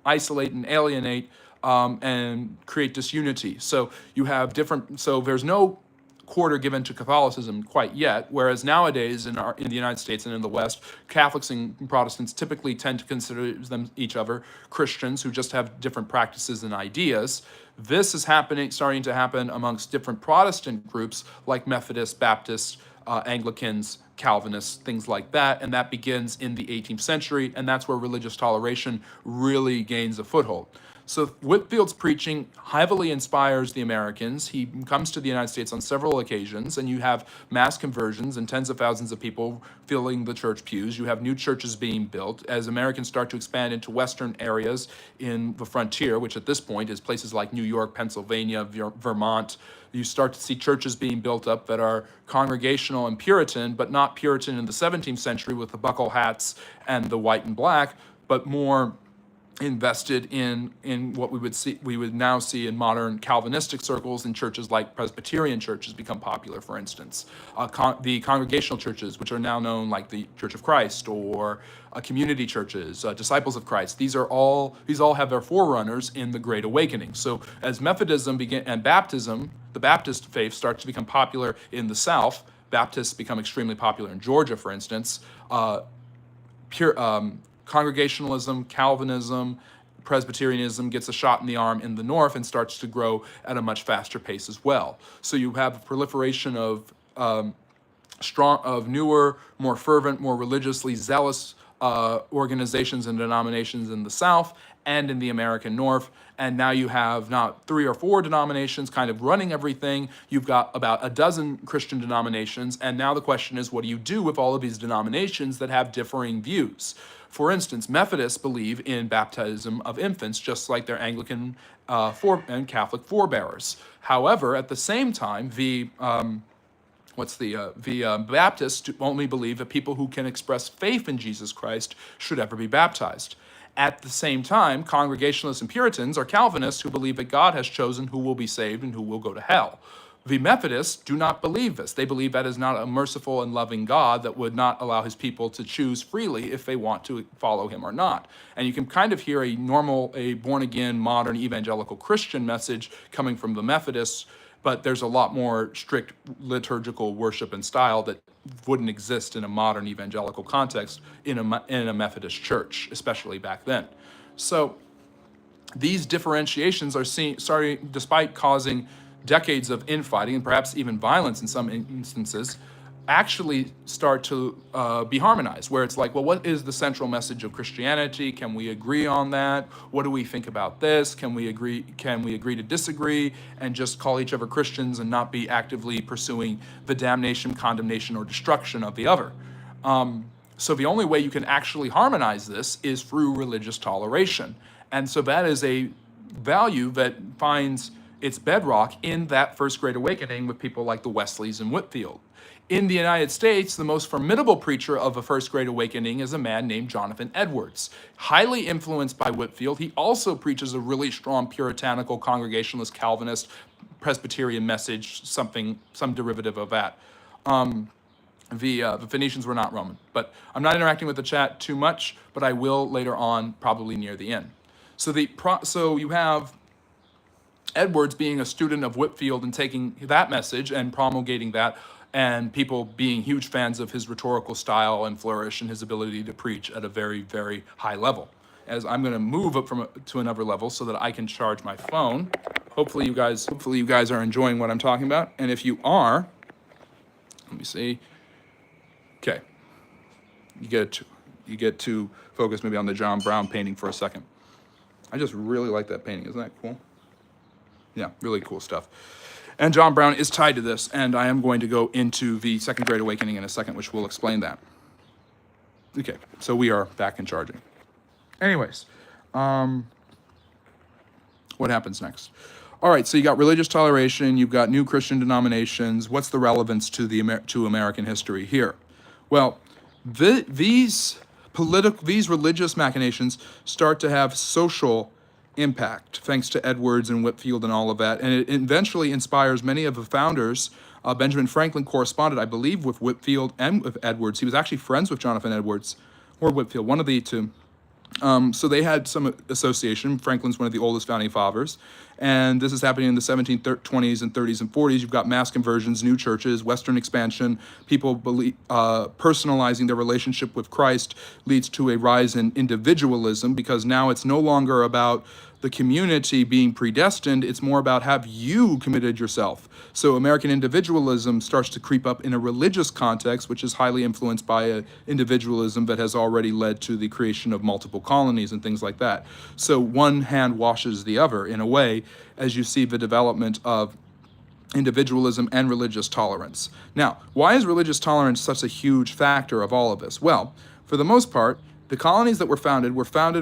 isolate and alienate and create disunity. So you have there's no quarter given to Catholicism quite yet, whereas nowadays in the United States and in the West, Catholics and Protestants typically tend to consider each other Christians who just have different practices and ideas. This is starting to happen amongst different Protestant groups like Methodists, Baptists, Anglicans, Calvinists, things like that, and that begins in the 18th century, and that's where religious toleration really gains a foothold. So Whitefield's preaching heavily inspires the Americans. He comes to the United States on several occasions, and you have mass conversions and tens of thousands of people filling the church pews. You have new churches being built as Americans start to expand into western areas in the frontier, which at this point is places like New York, Pennsylvania, Vermont. You start to see churches being built up that are congregational and Puritan, but not Puritan in the 17th century with the buckle hats and the white and black, but more invested in what we would now see in modern Calvinistic circles, in churches like Presbyterian churches become popular, for instance. The congregational churches, which are now known like the Church of Christ or community churches, Disciples of Christ, these all have their forerunners in the Great Awakening. So as Methodism and baptism, the Baptist faith starts to become popular in the South, Baptists become extremely popular in Georgia, for instance, Congregationalism, Calvinism, Presbyterianism gets a shot in the arm in the North and starts to grow at a much faster pace as well. So you have a proliferation of newer, more fervent, more religiously zealous organizations and denominations in the South and in the American North. And now you have not 3 or 4 denominations kind of running everything. You've got about a dozen Christian denominations. And now the question is, what do you do with all of these denominations that have differing views? For instance, Methodists believe in baptism of infants, just like their Anglican and Catholic forebears. However, at the same time, the Baptists only believe that people who can express faith in Jesus Christ should ever be baptized. At the same time, Congregationalists and Puritans are Calvinists who believe that God has chosen who will be saved and who will go to hell. The Methodists do not believe this. They believe that is not a merciful and loving God that would not allow his people to choose freely if they want to follow him or not. And you can kind of hear a born-again, modern evangelical Christian message coming from the Methodists, but there's a lot more strict liturgical worship and style that wouldn't exist in a modern evangelical context in a Methodist church, especially back then. So these differentiations are starting, despite causing decades of infighting and perhaps even violence in some instances actually start to be harmonized, where it's like, well, what is the central message of Christianity? Can we agree on that? What do we think about this? Can we agree to disagree and just call each other Christians and not be actively pursuing the damnation, condemnation, or destruction of the other? So the only way you can actually harmonize this is through religious toleration. And so that is a value that finds its bedrock in that First Great Awakening with people like the Wesleys and Whitefield. In the United States, the most formidable preacher of the First Great Awakening is a man named Jonathan Edwards. Highly influenced by Whitefield, he also preaches a really strong puritanical, Congregationalist, Calvinist, Presbyterian message, some derivative of that. The Phoenicians were not Roman. But I'm not interacting with the chat too much, but I will later on, probably near the end. So you have Edwards being a student of Whitefield and taking that message and promulgating that, and people being huge fans of his rhetorical style and flourish and his ability to preach at a very, very high level. As I'm going to move up to another level so that I can charge my phone. Hopefully you guys are enjoying what I'm talking about. And if you are, let me see. Okay, you get to focus maybe on the John Brown painting for a second. I just really like that painting. Isn't that cool? Yeah, really cool stuff. And John Brown is tied to this, and I am going to go into the Second Great Awakening in a second, which will explain that. Okay, so we are back in charging. Anyways, what happens next? All right, so you got religious toleration, you've got new Christian denominations. What's the relevance to American history here? Well, these religious machinations start to have social impact, thanks to Edwards and Whitefield and all of that, and it eventually inspires many of the founders. Benjamin Franklin corresponded, I believe, with Whitefield and with Edwards. He was actually friends with Jonathan Edwards, or Whitefield, one of the two. So they had some association. Franklin's one of the oldest founding fathers. And this is happening in the 1720s and 30s and 40s. You've got mass conversions, new churches, Western expansion. People personalizing their relationship with Christ leads to a rise in individualism, because now it's no longer about the community being predestined. It's more about, have you committed yourself? So American individualism starts to creep up in a religious context, which is highly influenced by individualism that has already led to the creation of multiple colonies and things like that. So one hand washes the other in a way, as you see the development of individualism and religious tolerance. Now, why is religious tolerance such a huge factor of all of this? Well, for the most part, the colonies that were founded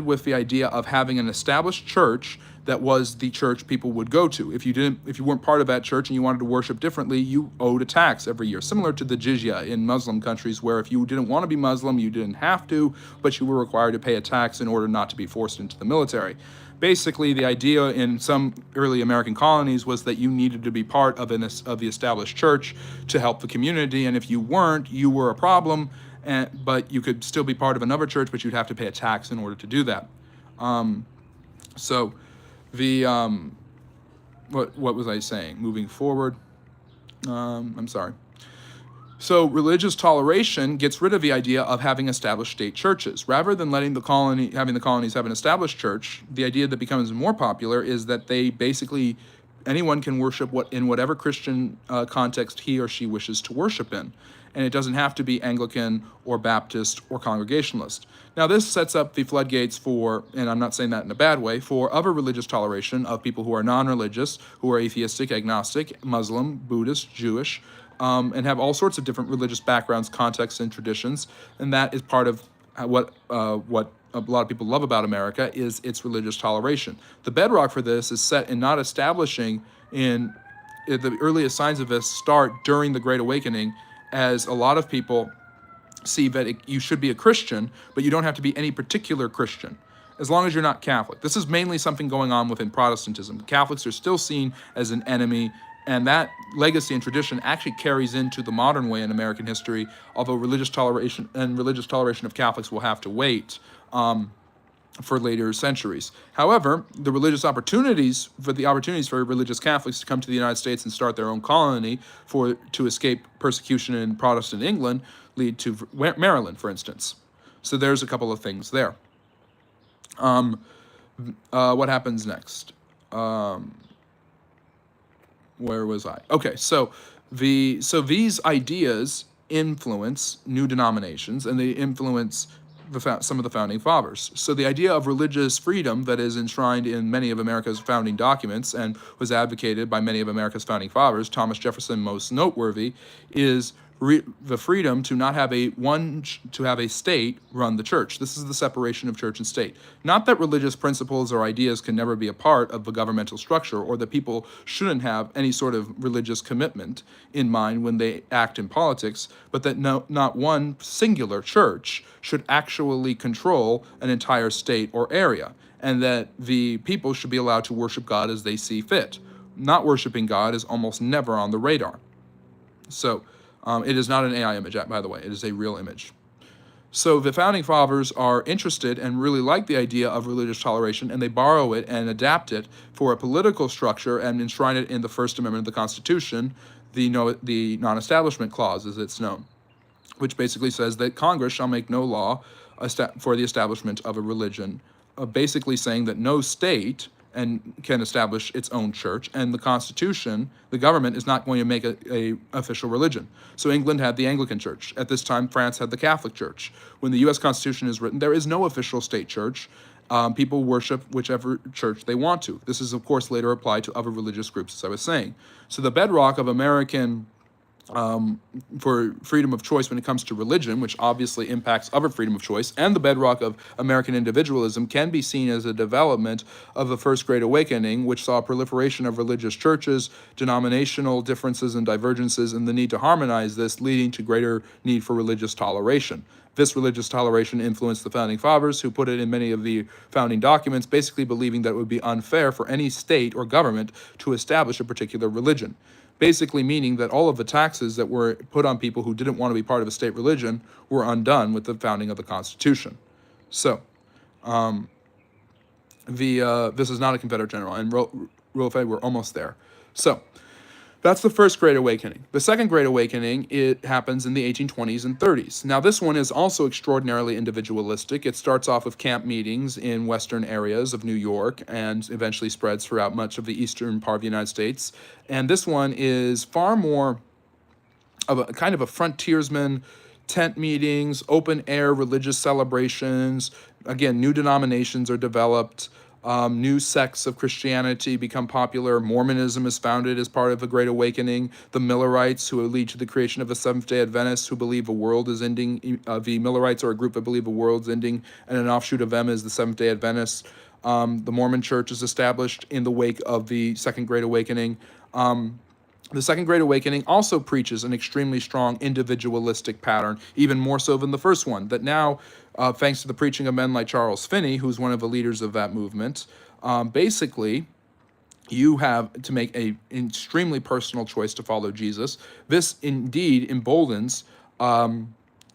with the idea of having an established church that was the church people would go to. If you weren't part of that church and you wanted to worship differently, you owed a tax every year, similar to the jizya in Muslim countries, where if you didn't want to be Muslim, you didn't have to, but you were required to pay a tax in order not to be forced into the military. Basically, the idea in some early American colonies was that you needed to be part of the established church to help the community, and if you weren't, you were a problem. But you could still be part of another church, but you'd have to pay a tax in order to do that. So the what was I saying? Moving forward, I'm sorry. So religious toleration gets rid of the idea of having established state churches. Rather than having the colonies have an established church, the idea that becomes more popular is that they basically, anyone can worship in whatever Christian context he or she wishes to worship in. And it doesn't have to be Anglican or Baptist or Congregationalist. Now this sets up the floodgates for, and I'm not saying that in a bad way, for other religious toleration of people who are non-religious, who are atheistic, agnostic, Muslim, Buddhist, Jewish, and have all sorts of different religious backgrounds, contexts, and traditions. And that is part of what a lot of people love about America, is its religious toleration. The bedrock for this is set in not establishing in the earliest signs of this start during the Great Awakening, as a lot of people see that you should be a Christian, but you don't have to be any particular Christian, as long as you're not Catholic. This is mainly something going on within Protestantism. Catholics are still seen as an enemy, and that legacy and tradition actually carries into the modern way in American history, although religious toleration of Catholics will have to wait for later centuries. However, the opportunities for religious Catholics to come to the United States and start their own colony to escape persecution in Protestant England lead to Maryland, for instance. So there's a couple of things there. What happens next? where was I? Okay, so these ideas influence new denominations, and they influence some of the founding fathers. So the idea of religious freedom that is enshrined in many of America's founding documents and was advocated by many of America's founding fathers, Thomas Jefferson most noteworthy, is the freedom to not have to have a state run the church. This is the separation of church and state. Not that religious principles or ideas can never be a part of the governmental structure, or that people shouldn't have any sort of religious commitment in mind when they act in politics, but that not one singular church should actually control an entire state or area, and that the people should be allowed to worship God as they see fit. Not worshiping God is almost never on the radar. So it is not an AI image, by the way. It is a real image. So the founding fathers are interested and really like the idea of religious toleration, and they borrow it and adapt it for a political structure and enshrine it in the First Amendment of the Constitution, the non-establishment clause, as it's known, which basically says that Congress shall make no law for the establishment of a religion, basically saying that no state can establish its own church, and the Constitution, the government, is not going to make a official religion. So England had the Anglican Church. At this time, France had the Catholic Church. When the U.S. Constitution is written, there is no official state church. People worship whichever church they want to. This is, of course, later applied to other religious groups, as I was saying. So the bedrock of American for freedom of choice when it comes to religion, which obviously impacts other freedom of choice, and the bedrock of American individualism, can be seen as a development of the First Great Awakening, which saw a proliferation of religious churches, denominational differences and divergences, and the need to harmonize this, leading to greater need for religious toleration. This religious toleration influenced the founding fathers, who put it in many of the founding documents, basically believing that it would be unfair for any state or government to establish a particular religion. Basically meaning that all of the taxes that were put on people who didn't want to be part of a state religion were undone with the founding of the Constitution. So, this is not a Confederate general, and we're almost there. So, that's the First Great Awakening. The Second Great Awakening, it happens in the 1820s and 30s. Now, this one is also extraordinarily individualistic. It starts off with camp meetings in western areas of New York and eventually spreads throughout much of the eastern part of the United States. And this one is far more of a kind of a frontiersman, tent meetings, open air religious celebrations. Again, new denominations are developed. New sects of Christianity become popular. Mormonism is founded as part of the Great Awakening. The Millerites, who lead to the creation of the Seventh-day Adventists, who believe the world is ending. The Millerites are a group that believe the world's ending, and an offshoot of them is the Seventh-day Adventists. The Mormon Church is established in the wake of the Second Great Awakening. The Second Great Awakening also preaches an extremely strong individualistic pattern, even more so than the first one, that now, thanks to the preaching of men like Charles Finney, who's one of the leaders of that movement, basically, you have to make an extremely personal choice to follow Jesus. This indeed emboldens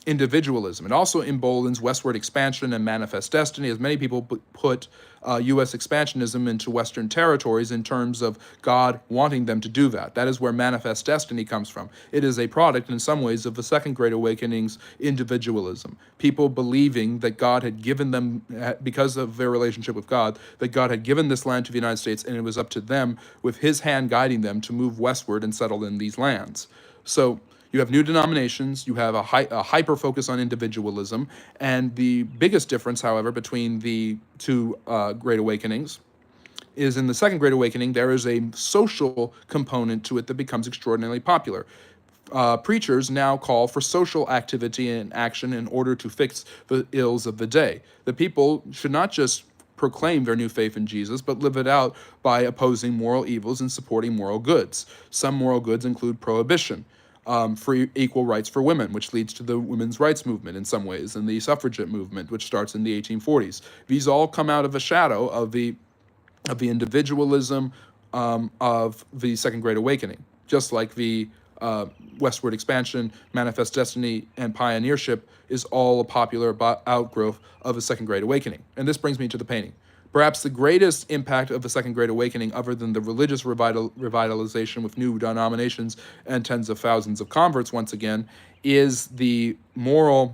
individualism. It also emboldens westward expansion and manifest destiny, as many people put U.S. expansionism into Western territories in terms of God wanting them to do that. That is where manifest destiny comes from. It is a product, in some ways, of the Second Great Awakening's individualism. People believing that God had given them, because of their relationship with God, that God had given this land to the United States, and it was up to them, with his hand guiding them, to move westward and settle in these lands. So you have new denominations, you have a hyper focus on individualism, and the biggest difference, however, between the two Great Awakenings is in the Second Great Awakening, there is a social component to it that becomes extraordinarily popular. Preachers now call for social activity and action in order to fix the ills of the day. The people should not just proclaim their new faith in Jesus, but live it out by opposing moral evils and supporting moral goods. Some moral goods include prohibition, free equal rights for women, which leads to the women's rights movement in some ways, and the suffragette movement, which starts in the 1840s. These all come out of a shadow of the individualism of the Second Great Awakening, just like the westward expansion, manifest destiny, and pioneership is all a popular outgrowth of the Second Great Awakening. And this brings me to the painting. Perhaps the greatest impact of the Second Great Awakening, other than the religious revitalization with new denominations and tens of thousands of converts once again, is the moral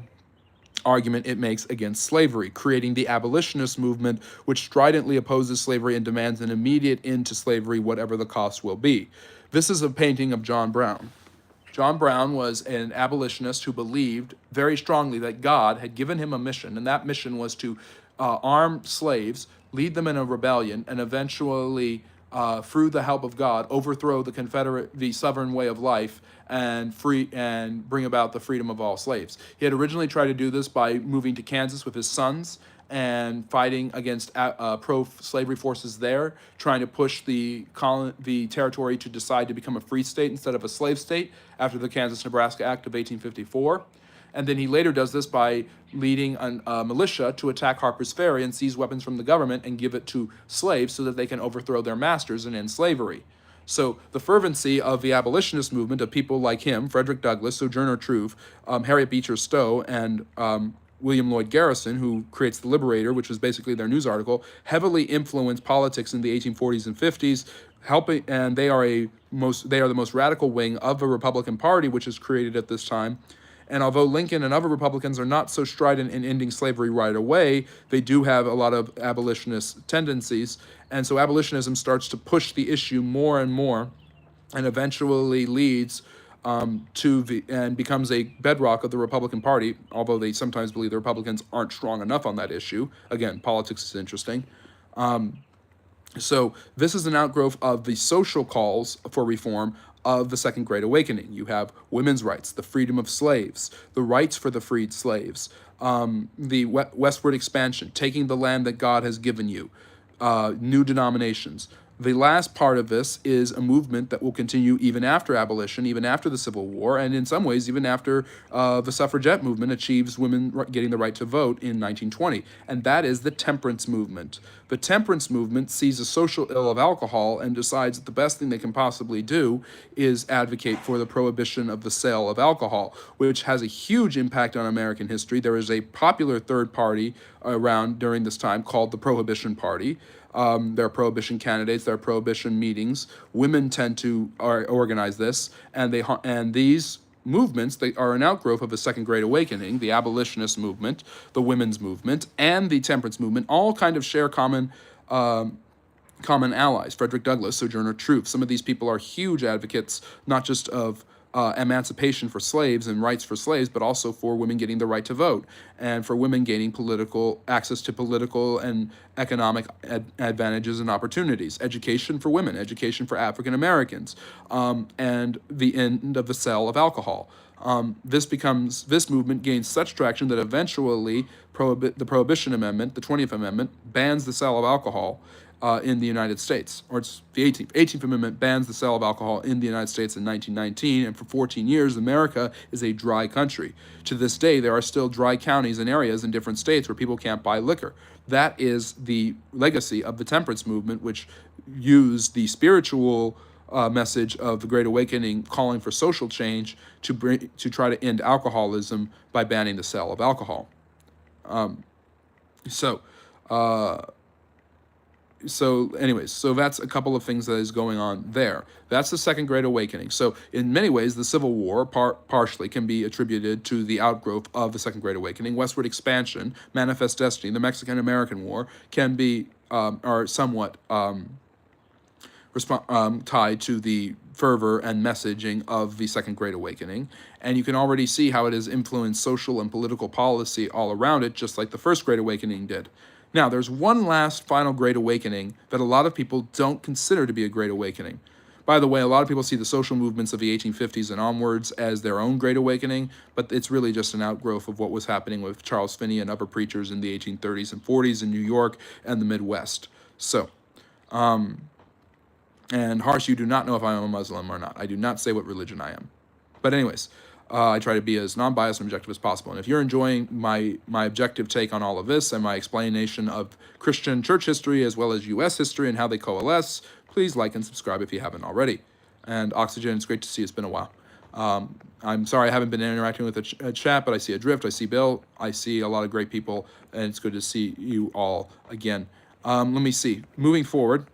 argument it makes against slavery, creating the abolitionist movement, which stridently opposes slavery and demands an immediate end to slavery, whatever the cost will be. This is a painting of John Brown. John Brown was an abolitionist who believed very strongly that God had given him a mission, and that mission was to arm slaves, lead them in a rebellion, and eventually, through the help of God, overthrow the sovereign way of life and bring about the freedom of all slaves. He had originally tried to do this by moving to Kansas with his sons and fighting against pro-slavery forces there, trying to push the territory to decide to become a free state instead of a slave state after the Kansas-Nebraska Act of 1854. And then he later does this by leading a militia to attack Harper's Ferry and seize weapons from the government and give it to slaves so that they can overthrow their masters and end slavery. So the fervency of the abolitionist movement of people like him, Frederick Douglass, Sojourner Truth, Harriet Beecher Stowe, and William Lloyd Garrison, who creates The Liberator, which was basically their news article, heavily influenced politics in the 1840s and 50s, and they are the most radical wing of the Republican Party, which is created at this time. And although Lincoln and other Republicans are not so strident in ending slavery right away, they do have a lot of abolitionist tendencies. And so abolitionism starts to push the issue more and more, and eventually leads and becomes a bedrock of the Republican Party, although they sometimes believe the Republicans aren't strong enough on that issue. Again, politics is interesting. So this is an outgrowth of the social calls for reform of the Second Great Awakening. You have women's rights, the freedom of slaves, the rights for the freed slaves, the westward expansion, taking the land that God has given you, new denominations. The last part of this is a movement that will continue even after abolition, even after the Civil War, and in some ways even after the suffragette movement achieves women getting the right to vote in 1920, and that is the temperance movement. The temperance movement sees the social ill of alcohol and decides that the best thing they can possibly do is advocate for the prohibition of the sale of alcohol, which has a huge impact on American history. There is a popular third party around during this time called the Prohibition Party. There are prohibition candidates, there are prohibition meetings. Women tend to organize this, and these movements, they are an outgrowth of the Second Great Awakening, the abolitionist movement, the women's movement, and the temperance movement, all kind of share common allies. Frederick Douglass, Sojourner Truth. Some of these people are huge advocates, not just of emancipation for slaves and rights for slaves, but also for women getting the right to vote and for women gaining access to political and economic advantages and opportunities. Education for women, education for African Americans, and the end of the sale of alcohol. This movement gains such traction that eventually the Prohibition Amendment, the 20th Amendment, bans the sale of alcohol in the United States, or it's the 18th. 18th Amendment bans the sale of alcohol in the United States in 1919, and for 14 years, America is a dry country. To this day, there are still dry counties and areas in different states where people can't buy liquor. That is the legacy of the temperance movement, which used the spiritual message of the Great Awakening calling for social change to try to end alcoholism by banning the sale of alcohol. So anyways, so that's a couple of things that is going on there. That's the Second Great Awakening. So in many ways, the Civil War partially can be attributed to the outgrowth of the Second Great Awakening. Westward expansion, Manifest Destiny, the Mexican-American War can be are somewhat tied to the fervor and messaging of the Second Great Awakening. And you can already see how it has influenced social and political policy all around it, just like the First Great Awakening did. Now, there's one last final Great Awakening that a lot of people don't consider to be a Great Awakening. By the way, a lot of people see the social movements of the 1850s and onwards as their own Great Awakening, but it's really just an outgrowth of what was happening with Charles Finney and other preachers in the 1830s and 40s in New York and the Midwest. So, and Harsh, you do not know if I am a Muslim or not. I do not say what religion I am. But anyways, I try to be as non-biased and objective as possible. And if you're enjoying my objective take on all of this and my explanation of Christian church history as well as U.S. history and how they coalesce, please like and subscribe if you haven't already. And Oxygen, it's great to see you. It's been a while. I'm sorry I haven't been interacting with the chat, but I see Adrift, I see Bill, I see a lot of great people, and it's good to see you all again. Let me see. Moving forward,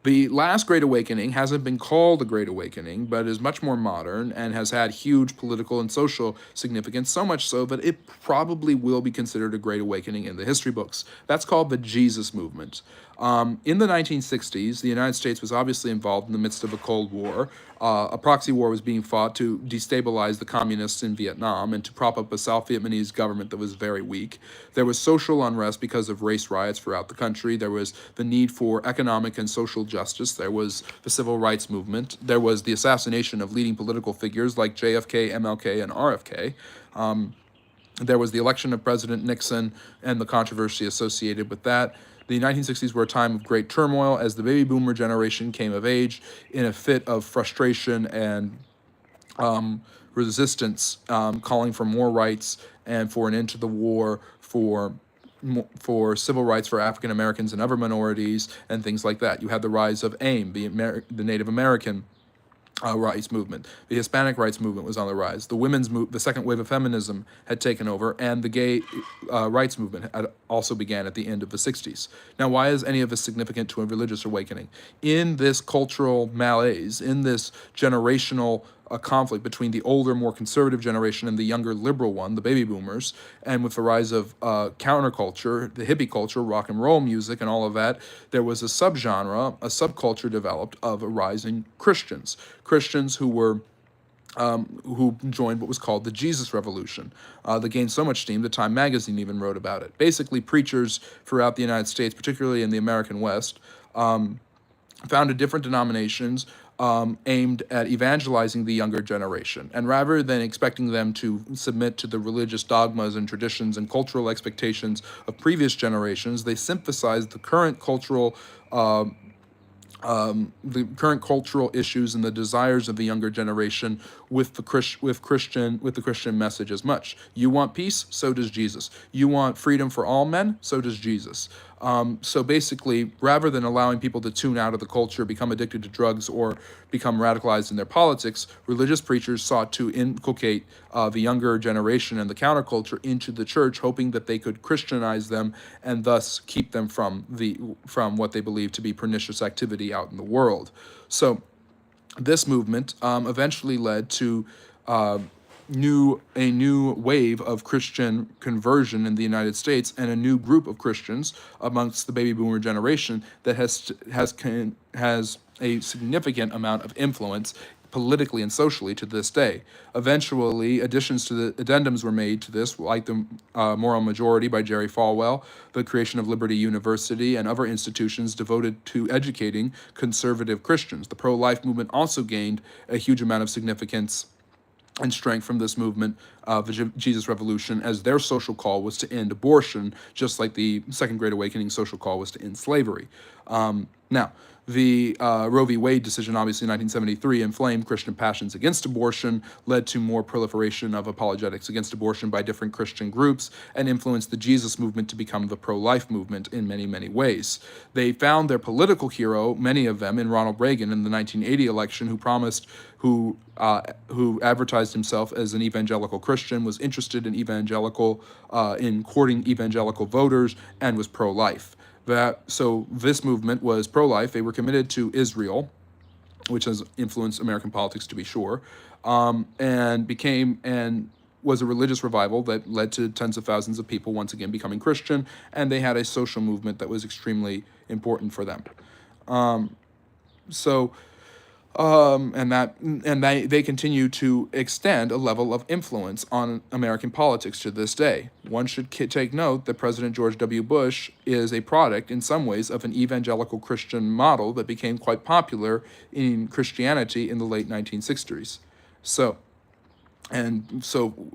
The last Great Awakening hasn't been called a Great Awakening, but is much more modern and has had huge political and social significance, so much so that it probably will be considered a Great Awakening in the history books. That's called the Jesus Movement. In the 1960s, the United States was obviously involved in the midst of a Cold War. A proxy war was being fought to destabilize the communists in Vietnam and to prop up a South Vietnamese government that was very weak. There was social unrest because of race riots throughout the country. There was the need for economic and social justice. There was the civil rights movement. There was the assassination of leading political figures like JFK, MLK, and RFK. There was the election of President Nixon and the controversy associated with that. The 1960s were a time of great turmoil as the baby boomer generation came of age in a fit of frustration and resistance, calling for more rights and for an end to the war, for civil rights for African Americans and other minorities, and things like that. You had the rise of AIM, the Native American rights movement. The Hispanic rights movement was on the rise. The second wave of feminism had taken over, and the gay rights movement had also began at the end of the 60s. Now, why is any of this significant to a religious awakening? In this cultural malaise, in this generational conflict between the older, more conservative generation and the younger, liberal one, the baby boomers, and with the rise of counterculture, the hippie culture, rock and roll music, and all of that, there was a subgenre, a subculture developed of rising Christians. Christians who joined what was called the Jesus Revolution. That gained so much steam that Time magazine even wrote about it. Basically, preachers throughout the United States, particularly in the American West, founded different denominations aimed at evangelizing the younger generation. And rather than expecting them to submit to the religious dogmas and traditions and cultural expectations of previous generations, they synthesized the current cultural issues and the desires of the younger generation with the Christian message as much. You want peace? So does Jesus. You want freedom for all men? So does Jesus. So basically, rather than allowing people to tune out of the culture, become addicted to drugs, or become radicalized in their politics, religious preachers sought to inculcate the younger generation and the counterculture into the church, hoping that they could Christianize them and thus keep them from what they believe to be pernicious activity out in the world. So this movement eventually led to a new wave of Christian conversion in the United States, and a new group of Christians amongst the baby boomer generation that has a significant amount of influence politically and socially to this day. Eventually, additions to the addendums were made to this, like the Moral Majority by Jerry Falwell, the creation of Liberty University, and other institutions devoted to educating conservative Christians. The pro-life movement also gained a huge amount of significance and strength from this movement, the Jesus Revolution, as their social call was to end abortion, just like the Second Great Awakening social call was to end slavery. Now, the Roe v. Wade decision, obviously in 1973, inflamed Christian passions against abortion, led to more proliferation of apologetics against abortion by different Christian groups, and influenced the Jesus movement to become the pro-life movement in many, many ways. They found their political hero, many of them, in Ronald Reagan in the 1980 election, who advertised himself as an evangelical Christian, was interested in in courting evangelical voters, and was pro-life. So this movement was pro-life. They were committed to Israel, which has influenced American politics to be sure, and was a religious revival that led to tens of thousands of people once again becoming Christian, and they had a social movement that was extremely important for them. They continue to extend a level of influence on American politics to this day. One should take note that President George W. Bush is a product, in some ways, of an evangelical Christian model that became quite popular in Christianity in the late 1960s. So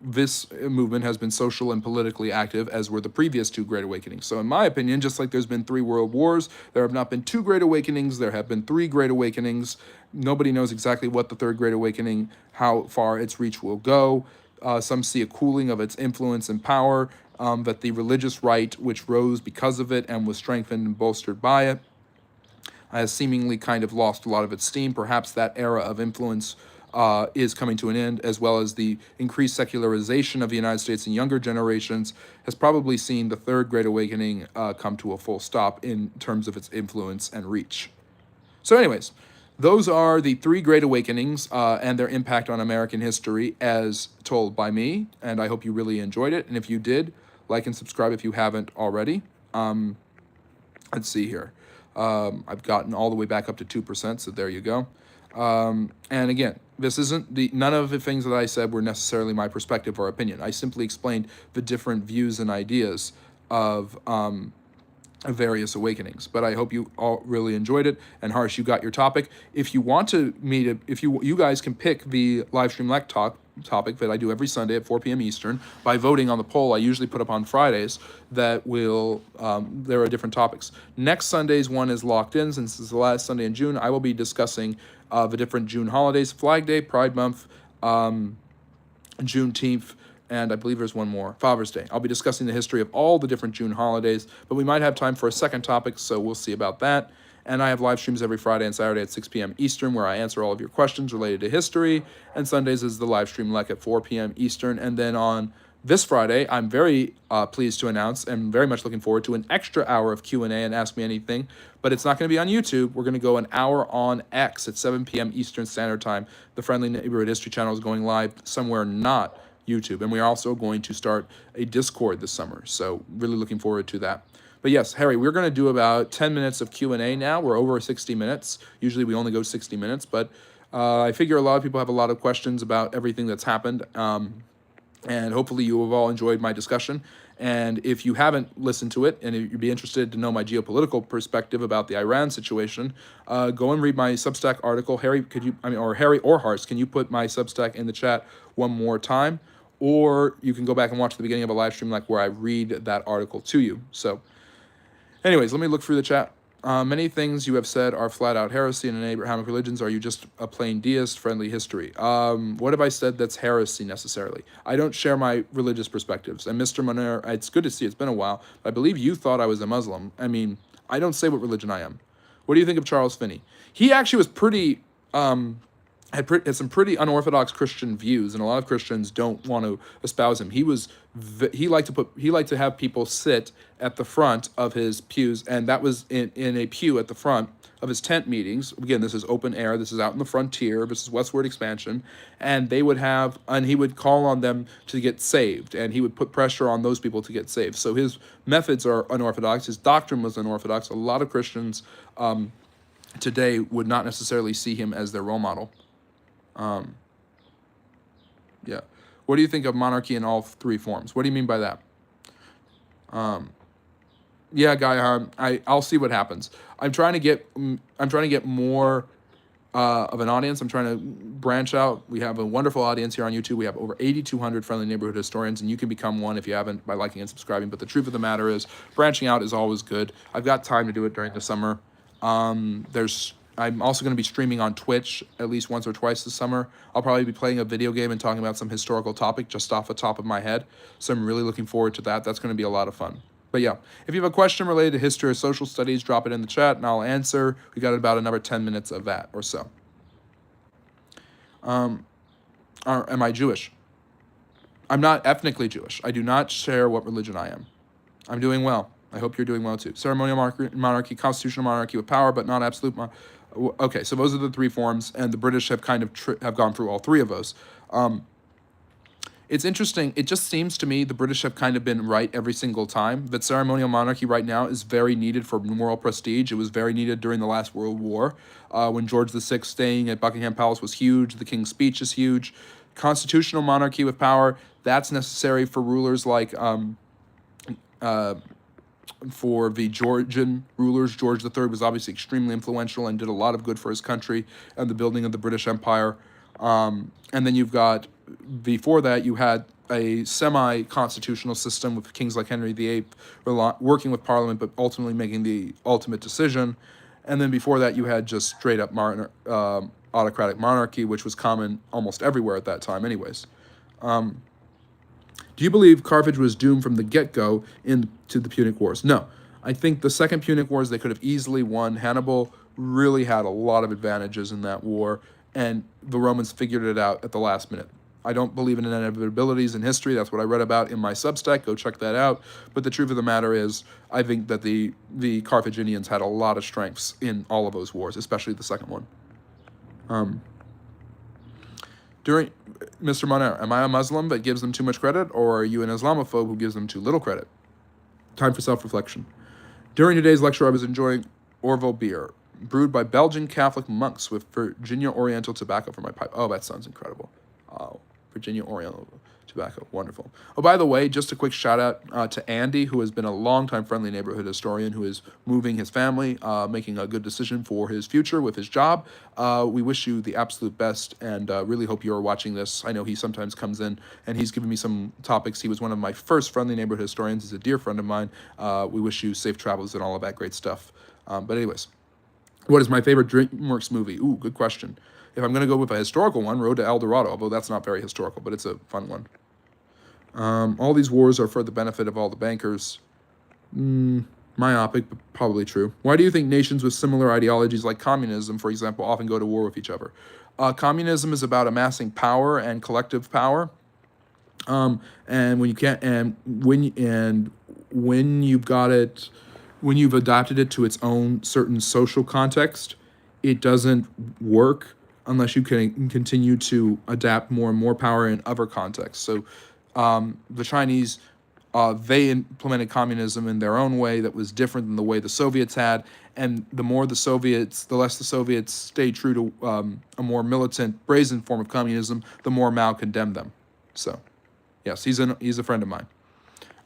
this movement has been social and politically active, as were the previous two Great Awakenings. So in my opinion, just like there's been 3 world wars, there have not been 2 Great Awakenings, there have been 3 Great Awakenings. Nobody knows exactly what the third Great Awakening, how far its reach will go. Some see a cooling of its influence and power, that the religious right, which rose because of it and was strengthened and bolstered by it, has seemingly kind of lost a lot of its steam. Perhaps that era of influence is coming to an end, as well as the increased secularization of the United States in younger generations has probably seen the third Great Awakening come to a full stop in terms of its influence and reach. So anyways, those are the three great awakenings and their impact on American history as told by me, and I hope you really enjoyed it. And if you did, like and subscribe if you haven't already. Let's see here. I've gotten all the way back up to 2%, so there you go. And again, this isn't none of the things that I said were necessarily my perspective or opinion. I simply explained the different views and ideas of various awakenings. But I hope you all really enjoyed it. And Harsh, you got your topic. If you want to meet, if you guys can pick the Livestream Lec topic that I do every Sunday at 4 p.m. Eastern by voting on the poll I usually put up on Fridays that will, there are different topics. Next Sunday's one is locked in since it's the last Sunday in June. I will be discussing the different June holidays, Flag Day, Pride Month, Juneteenth, and I believe there's one more, Father's Day. I'll be discussing the history of all the different June holidays, but we might have time for a second topic, so we'll see about that. And I have live streams every Friday and Saturday at 6 p.m. Eastern where I answer all of your questions related to history, and Sundays is the live stream Lec at 4 p.m. Eastern. And then on this Friday, I'm very pleased to announce and very much looking forward to an extra hour of Q&A and Ask Me Anything, but it's not going to be on YouTube. We're going to go an hour on X at 7 p.m. Eastern Standard Time. The Friendly Neighborhood History Channel is going live somewhere not YouTube, and we are also going to start a Discord this summer, so really looking forward to that. But yes, Harry, we're going to do about 10 minutes of Q&A now. We're over 60 minutes. Usually we only go 60 minutes, but I figure a lot of people have a lot of questions about everything that's happened, and hopefully you have all enjoyed my discussion. And if you haven't listened to it, and if you'd be interested to know my geopolitical perspective about the Iran situation, go and read my Substack article. Harry, or Harry or Hars, can you put my Substack in the chat one more time? Or you can go back and watch the beginning of a live stream like where I read that article to you. So anyways, let me look through the chat. Many things you have said are flat out heresy in Abrahamic religions. Are you just a plain deist? Friendly history. What have I said that's heresy necessarily? I don't share my religious perspectives. And Mr. Moner, it's good to see. It's been a while. I believe you thought I was a Muslim. I mean, I don't say what religion I am. What do you think of Charles Finney? He actually was pretty... had some pretty unorthodox Christian views, and a lot of Christians don't want to espouse him. He liked to have people sit at the front of his pews, and that was in a pew at the front of his tent meetings. Again, this is open air. This is out in the frontier. This is westward expansion, and he would call on them to get saved, and he would put pressure on those people to get saved. So his methods are unorthodox. His doctrine was unorthodox. A lot of Christians today would not necessarily see him as their role model. Yeah. What do you think of monarchy in all three forms? What do you mean by that? Yeah, Guy, I'll see what happens. I'm trying to get more of an audience. I'm trying to branch out. We have a wonderful audience here on YouTube. We have over 8,200 friendly neighborhood historians, and you can become one if you haven't by liking and subscribing. But the truth of the matter is, branching out is always good. I've got time to do it during the summer. I'm also going to be streaming on Twitch at least once or twice this summer. I'll probably be playing a video game and talking about some historical topic just off the top of my head. So I'm really looking forward to that. That's going to be a lot of fun. But yeah, if you have a question related to history or social studies, drop it in the chat and I'll answer. We got about another 10 minutes of that or so. Am I Jewish? I'm not ethnically Jewish. I do not share what religion I am. I'm doing well. I hope you're doing well too. Ceremonial monarchy, constitutional monarchy with power, but not absolute monarchy. Okay, so those are the three forms, and the British have kind of have gone through all three of those. It's interesting. It just seems to me the British have kind of been right every single time. That ceremonial monarchy right now is very needed for moral prestige. It was very needed during the last World War, when George VI staying at Buckingham Palace was huge. The King's Speech is huge. Constitutional monarchy with power, that's necessary for rulers like for the Georgian rulers. George III was obviously extremely influential and did a lot of good for his country and the building of the British Empire. And then you've got, before that, you had a semi-constitutional system with kings like Henry VIII working with Parliament, but ultimately making the ultimate decision. And then before that, you had just straight-up autocratic monarchy, which was common almost everywhere at that time anyways. Do you believe Carthage was doomed from the get-go into the Punic Wars? No. I think the Second Punic Wars, they could have easily won. Hannibal really had a lot of advantages in that war, and the Romans figured it out at the last minute. I don't believe in inevitabilities in history. That's what I read about in my Substack. Go check that out. But the truth of the matter is, I think that the Carthaginians had a lot of strengths in all of those wars, especially the second one. During Mr. Monair, am I a Muslim that gives them too much credit, or are you an Islamophobe who gives them too little credit? Time for self-reflection. During today's lecture, I was enjoying Orville beer, brewed by Belgian Catholic monks with Virginia Oriental tobacco for my pipe. Oh, that sounds incredible. Oh, Virginia Oriental tobacco, wonderful. Oh, by the way, just a quick shout out to Andy, who has been a longtime friendly neighborhood historian who is moving his family, making a good decision for his future with his job. We wish you the absolute best, and really hope you're watching this. I know he sometimes comes in and he's given me some topics. He was one of my first friendly neighborhood historians. He's a dear friend of mine. We wish you safe travels and all of that great stuff. But anyways, what is my favorite DreamWorks movie? Ooh, good question. If I'm going to go with a historical one, Road to El Dorado, although that's not very historical, but it's a fun one. All these wars are for the benefit of all the bankers. Myopic, but probably true. Why do you think nations with similar ideologies like communism, for example, often go to war with each other? Communism is about amassing power and collective power. And when you can't, and when you've got it, when you've adapted it to its own certain social context, it doesn't work unless you can continue to adapt more and more power in other contexts. So the Chinese, they implemented communism in their own way that was different than the way the Soviets had. And the less the Soviets stayed true to a more militant, brazen form of communism, the more Mao condemned them. So, yes, he's a friend of mine.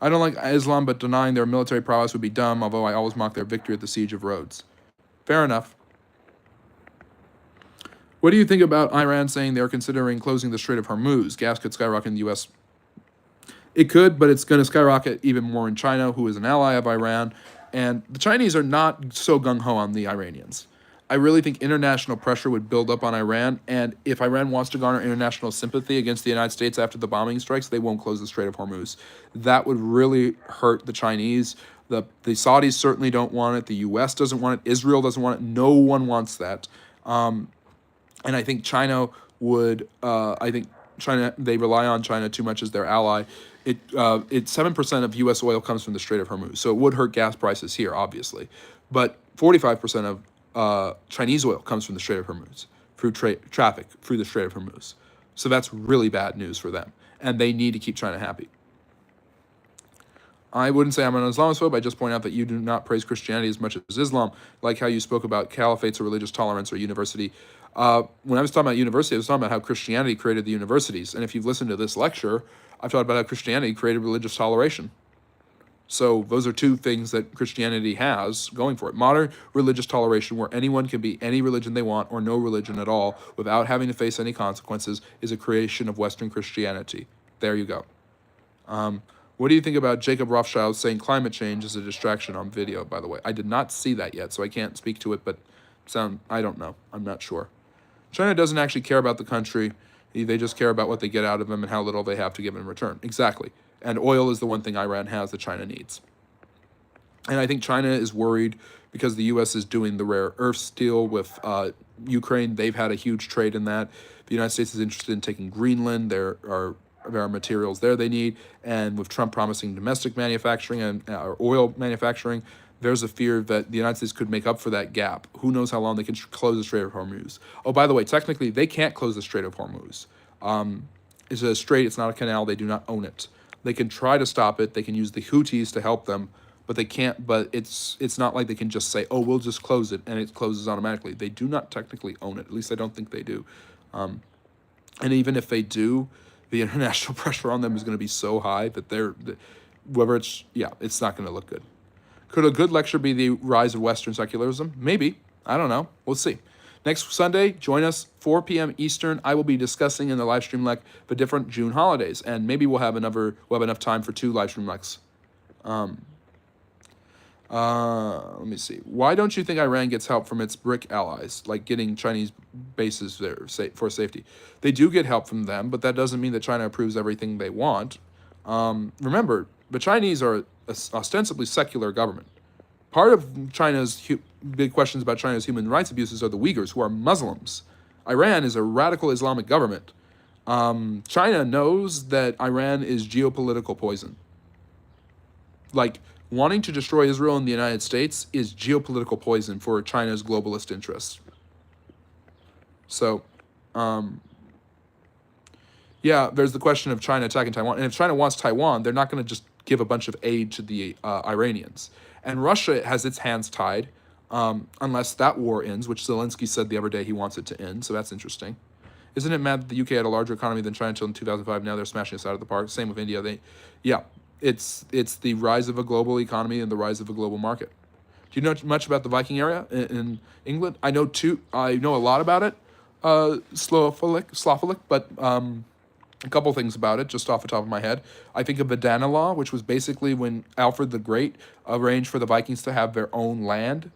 I don't like Islam, but denying their military prowess would be dumb, although I always mock their victory at the Siege of Rhodes. Fair enough. What do you think about Iran saying they're considering closing the Strait of Hormuz? Gas could skyrocket in the U.S. It could, but it's going to skyrocket even more in China, who is an ally of Iran. And the Chinese are not so gung-ho on the Iranians. I really think international pressure would build up on Iran. And if Iran wants to garner international sympathy against the United States after the bombing strikes, they won't close the Strait of Hormuz. That would really hurt the Chinese. The Saudis certainly don't want it. The U.S. doesn't want it. Israel doesn't want it. No one wants that. And I think China would, they rely on China too much as their ally. It's 7% of U.S. oil comes from the Strait of Hormuz, so it would hurt gas prices here, obviously. But 45% of Chinese oil comes from the Strait of Hormuz, through traffic through the Strait of Hormuz. So that's really bad news for them, and they need to keep China happy. I wouldn't say I'm an Islamophobe. I just point out that you do not praise Christianity as much as Islam, like how you spoke about caliphates or religious tolerance or university. When I was talking about university, I was talking about how Christianity created the universities. And if you've listened to this lecture, I've talked about how Christianity created religious toleration. So those are two things that Christianity has going for it. Modern religious toleration, where anyone can be any religion they want or no religion at all without having to face any consequences, is a creation of Western Christianity. There you go. What do you think about Jacob Rothschild saying climate change is a distraction on video, by the way? I did not see that yet, so I can't speak to it, but I don't know. I'm not sure. China doesn't actually care about the country. They just care about what they get out of them and how little they have to give in return. Exactly. And oil is the one thing Iran has that China needs. And I think China is worried because the U.S. is doing the rare earth deal with Ukraine. They've had a huge trade in that. The United States is interested in taking Greenland. There are materials there they need. And with Trump promising domestic manufacturing and oil manufacturing, there's a fear that the United States could make up for that gap. Who knows how long they can close the Strait of Hormuz. Oh, by the way, technically, they can't close the Strait of Hormuz. It's a strait, it's not a canal, they do not own it. They can try to stop it, they can use the Houthis to help them, but they can't, but it's not like they can just say, oh, we'll just close it, and it closes automatically. They do not technically own it, at least I don't think they do. And even if they do, the international pressure on them is going to be so high that it's not going to look good. Could a good lecture be the rise of Western secularism? Maybe. I don't know. We'll see. Next Sunday, join us, 4 p.m. Eastern. I will be discussing in the live stream lec the different June holidays, and maybe we'll have enough time for 2 live stream lecs. Let me see. Why don't you think Iran gets help from its BRIC allies, like getting Chinese bases there for safety? They do get help from them, but that doesn't mean that China approves everything they want. Remember, the Chinese are ostensibly secular government. Part of China's big questions about China's human rights abuses are the Uyghurs, who are Muslims. Iran is a radical Islamic government. China knows that Iran is geopolitical poison. Like, wanting to destroy Israel and the United States is geopolitical poison for China's globalist interests. So, yeah, there's the question of China attacking Taiwan. And if China wants Taiwan, they're not going to just give a bunch of aid to the Iranians. And Russia has its hands tied unless that war ends, which Zelensky said the other day he wants it to end. So that's interesting. Isn't it mad that the UK had a larger economy than China until in 2005? Now they're smashing us out of the park. Same with India. Yeah, it's the rise of a global economy and the rise of a global market. Do you know much about the Viking area in England? I know a lot about it, Slophilic, but a couple things about it, just off the top of my head. I think of the Danelaw, which was basically when Alfred the Great arranged for the Vikings to have their own land.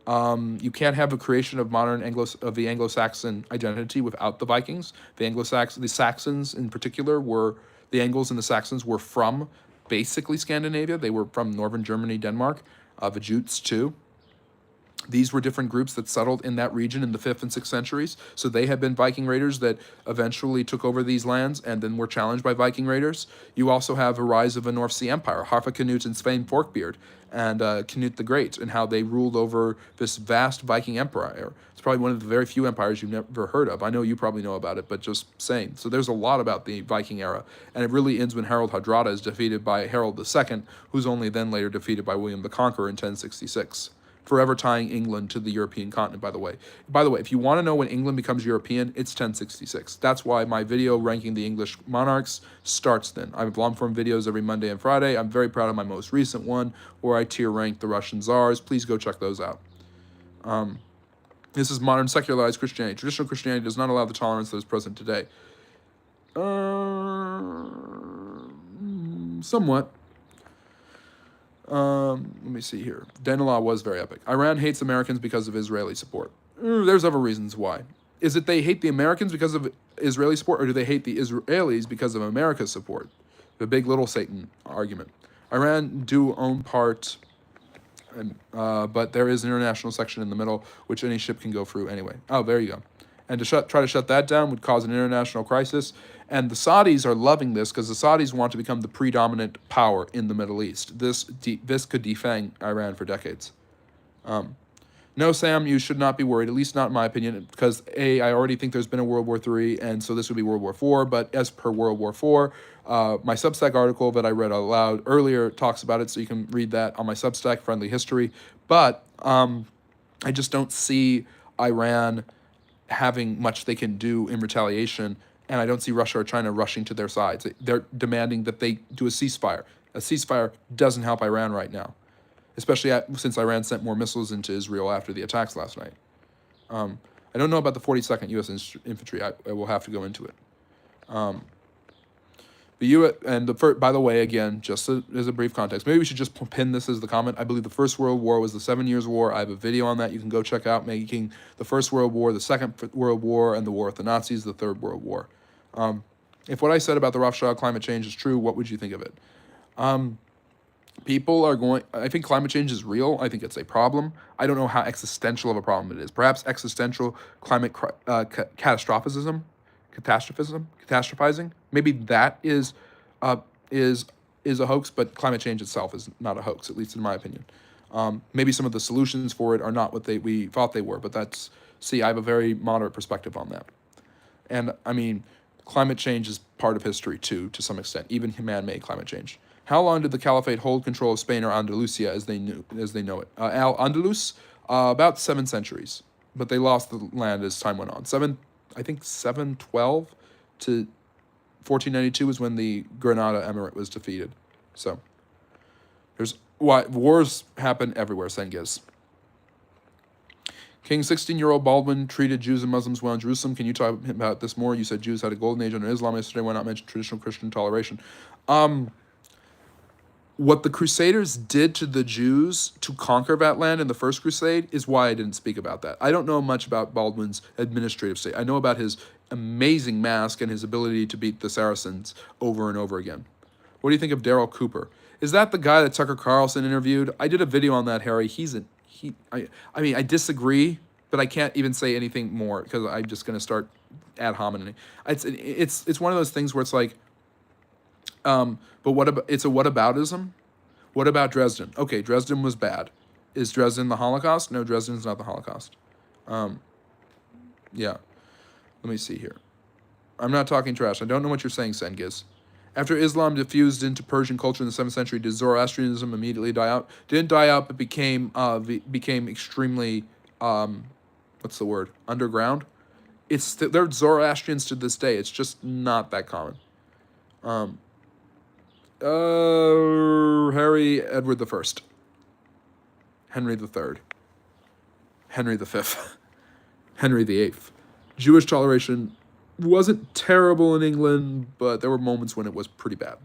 You can't have a creation of the Anglo-Saxon identity without the Vikings. The Saxons in particular the Angles and the Saxons were from basically Scandinavia. They were from northern Germany, Denmark. The Jutes too. These were different groups that settled in that region in the 5th and 6th centuries. So they had been Viking raiders that eventually took over these lands and then were challenged by Viking raiders. You also have a rise of a North Sea Empire, Harthacnut and Svein Forkbeard, and Canute the Great, and how they ruled over this vast Viking empire. It's probably one of the very few empires you've never heard of. I know you probably know about it, but just saying. So there's a lot about the Viking era, and it really ends when Harald Hardrada is defeated by Harold II, who's only then later defeated by William the Conqueror in 1066. Forever tying England to the European continent, by the way. By the way, if you want to know when England becomes European, it's 1066. That's why my video ranking the English monarchs starts then. I have long-form videos every Monday and Friday. I'm very proud of my most recent one, where I tier rank the Russian czars. Please go check those out. This is modern secularized Christianity. Traditional Christianity does not allow the tolerance that is present today. Somewhat. Let me see here. Danelaw was very epic. Iran hates Americans because of Israeli support. There's other reasons why. Is it they hate the Americans because of Israeli support, or do they hate the Israelis because of America's support? The big little Satan argument. Iran do own part, but there is an international section in the middle, which any ship can go through anyway. Oh, there you go. And to try to shut that down would cause an international crisis. And the Saudis are loving this because the Saudis want to become the predominant power in the Middle East. This could defang Iran for decades. No, Sam, you should not be worried, at least not in my opinion, because I already think there's been a World War III, and so this would be World War IV. But as per World War IV, my Substack article that I read out loud earlier talks about it, so you can read that on my Substack, Friendly History. But I just don't see Iran having much they can do in retaliation, and I don't see Russia or China rushing to their sides. They're demanding that they do a ceasefire. A ceasefire doesn't help Iran right now, especially since Iran sent more missiles into Israel after the attacks last night. I don't know about the 42nd U.S. Infantry. I will have to go into it. By the way, again, just as a brief context, maybe we should just pin this as the comment. I believe the First World War was the 7 Years' War. I have a video on that you can go check out, making the First World War, the Second World War, and the war with the Nazis, the Third World War. If what I said about the Rothschild climate change is true, what would you think of it? I think climate change is real. I think it's a problem. I don't know how existential of a problem it is. Perhaps existential climate catastrophizing. Maybe that is a hoax, but climate change itself is not a hoax, at least in my opinion. Maybe some of the solutions for it are not what we thought they were, but I have a very moderate perspective on that. And I mean, climate change is part of history too, to some extent, even man-made climate change. How long did the Caliphate hold control of Spain or Andalusia as they know it? Al-Andalus, about 7 centuries, but they lost the land as time went on. 712 to 1492 was when the Granada Emirate was defeated. So wars happen everywhere, Sengiz. King 16-year-old Baldwin treated Jews and Muslims well in Jerusalem. Can you talk about this more? You said Jews had a golden age under Islam yesterday. Why not mention traditional Christian toleration? What the Crusaders did to the Jews to conquer that land in the First Crusade is why I didn't speak about that. I don't know much about Baldwin's administrative state. I know about his amazing mask and his ability to beat the Saracens over and over again. What do you think of Daryl Cooper? Is that the guy that Tucker Carlson interviewed? I did a video on that, Harry. I disagree, but I can't even say anything more because I'm just going to start ad hominem. It's one of those things where it's like, but what about, it's a whataboutism. What about Dresden? Okay, Dresden was bad. Is Dresden the Holocaust? No, Dresden's not the Holocaust. Yeah. Let me see here. I'm not talking trash. I don't know what you're saying, Sengiz. After Islam diffused into Persian culture in the 7th century, did Zoroastrianism immediately die out? Didn't die out, but became extremely, what's the word? Underground. They're Zoroastrians to this day. It's just not that common. Harry Edward the First, Henry the Third, Henry the Fifth, Henry the Eighth. Jewish toleration wasn't terrible in England, but there were moments when it was pretty bad.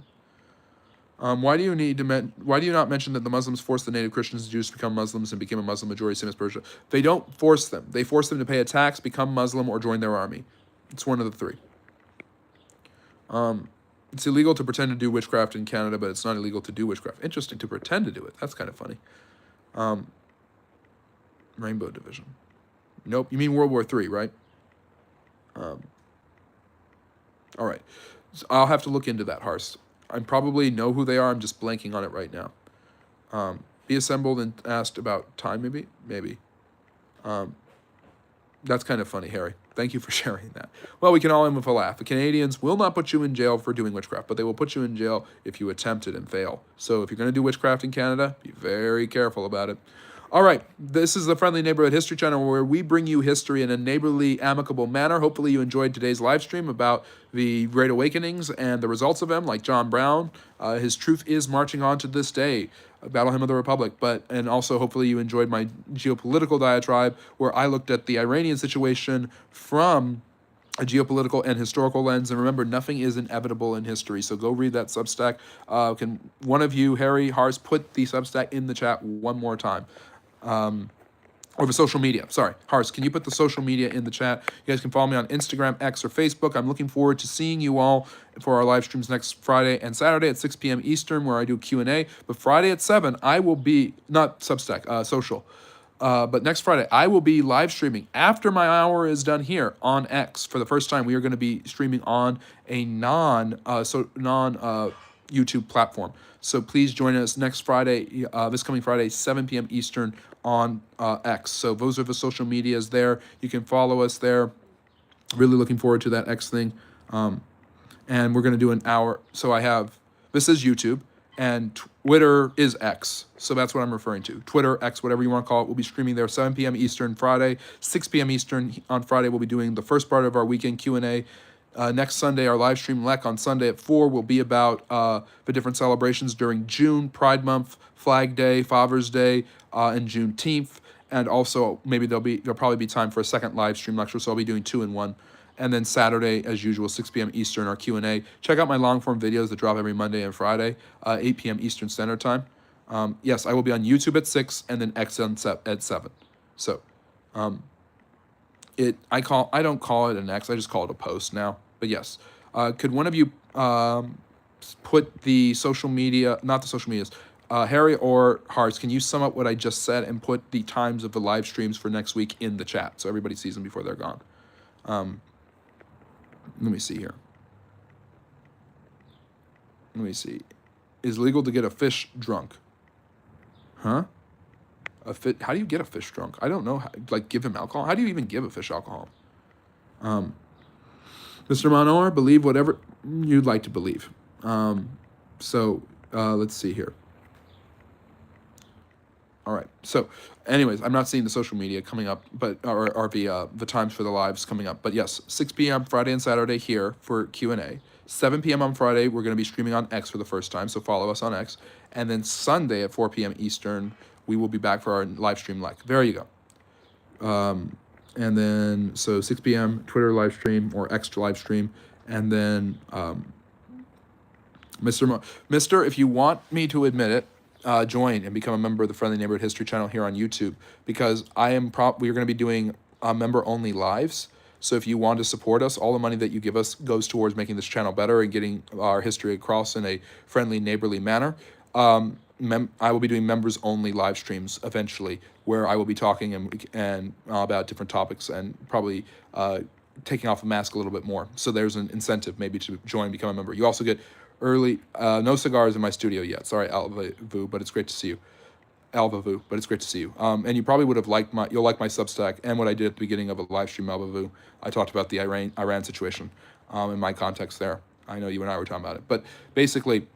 Why do you not mention that the Muslims forced the native Christians and Jews to become Muslims and became a Muslim majority, same as Persia? They don't force them. They force them to pay a tax, become Muslim, or join their army. It's one of the three. It's illegal to pretend to do witchcraft in Canada, but it's not illegal to do witchcraft. Interesting, to pretend to do it. That's kind of funny. Rainbow Division. Nope, you mean World War III, right? All right. So I'll have to look into that, Harst. I probably know who they are. I'm just blanking on it right now. Be assembled and asked about time, maybe? Maybe. That's kind of funny, Harry. Thank you for sharing that. Well, we can all end with a laugh. The Canadians will not put you in jail for doing witchcraft, but they will put you in jail if you attempt it and fail. So if you're going to do witchcraft in Canada, be very careful about it. All right, this is the Friendly Neighborhood History Channel, where we bring you history in a neighborly, amicable manner. Hopefully you enjoyed today's live stream about the Great Awakenings and the results of them, like John Brown. His truth is marching on to this day. Battle Hymn of the Republic, and also hopefully you enjoyed my geopolitical diatribe, where I looked at the Iranian situation from a geopolitical and historical lens. And remember, nothing is inevitable in history, so go read that Substack. Can one of you, Harry, Hars, put the Substack in the chat one more time? Or the social media. Sorry, Hars, can you put the social media in the chat? You guys can follow me on Instagram, X, or Facebook. I'm looking forward to seeing you all for our live streams next Friday and Saturday at 6 p.m. Eastern, where I do Q&A. But Friday at 7, I will be, not Substack, social. But next Friday, I will be live streaming after my hour is done here on X. For the first time, we are going to be streaming on a non-YouTube platform. So please join us next Friday, this coming Friday, 7 p.m. Eastern on X. So those are the social medias there. You can follow us there. Really looking forward to that X thing. And we're going to do an hour. So this is YouTube, and Twitter is X. So that's what I'm referring to. Twitter, X, whatever you want to call it. We'll be streaming there 7 p.m. Eastern Friday, 6 p.m. Eastern on Friday. We'll be doing the first part of our weekend Q&A. Next Sunday, our live stream Lek on Sunday at 4 will be about the different celebrations during June, Pride Month, Flag Day, Father's Day, and Juneteenth. And also, maybe there'll probably be time for a second live stream lecture, so I'll be doing 2 in 1. And then Saturday, as usual, 6 p.m. Eastern, our Q&A. Check out my long-form videos that drop every Monday and Friday, 8 p.m. Eastern Standard Time. Yes, I will be on YouTube at 6 and then X at 7. So, I don't call it an X, I just call it a post now. But yes, could one of you put the social media, not the social medias, Harry or Hearts, can you sum up what I just said and put the times of the live streams for next week in the chat so everybody sees them before they're gone? Let me see here. Let me see. Is it legal to get a fish drunk? Huh? How do you get a fish drunk? I don't know. Like, give him alcohol? How do you even give a fish alcohol? Mr. Monor, believe whatever you'd like to believe. Let's see here. All right. So, anyways, I'm not seeing the social media coming up, but or the times for the lives coming up. But yes, 6 p.m. Friday and Saturday here for Q&A. 7 p.m. on Friday, we're going to be streaming on X for the first time, so follow us on X. And then Sunday at 4 p.m. Eastern, we will be back for our live stream Lek. There you go. And then, so 6 p.m. Twitter live stream or X live stream. And then, Mr. If you want me to admit it, join and become a member of the Friendly Neighborhood History Channel here on YouTube, because we're going to be doing member-only lives. So if you want to support us, all the money that you give us goes towards making this channel better and getting our history across in a friendly, neighborly manner. I will be doing members-only live streams eventually, where I will be talking and about different topics and probably taking off a mask a little bit more. So there's an incentive maybe to join, become a member. You also get early, no cigars in my studio yet. Sorry, Alva Vu, but it's great to see you. Alva Vu, but it's great to see you. And you probably would have liked you'll like my Substack and what I did at the beginning of a live stream, Alva Vu. I talked about the Iran situation in my context there. I know you and I were talking about it. But basically,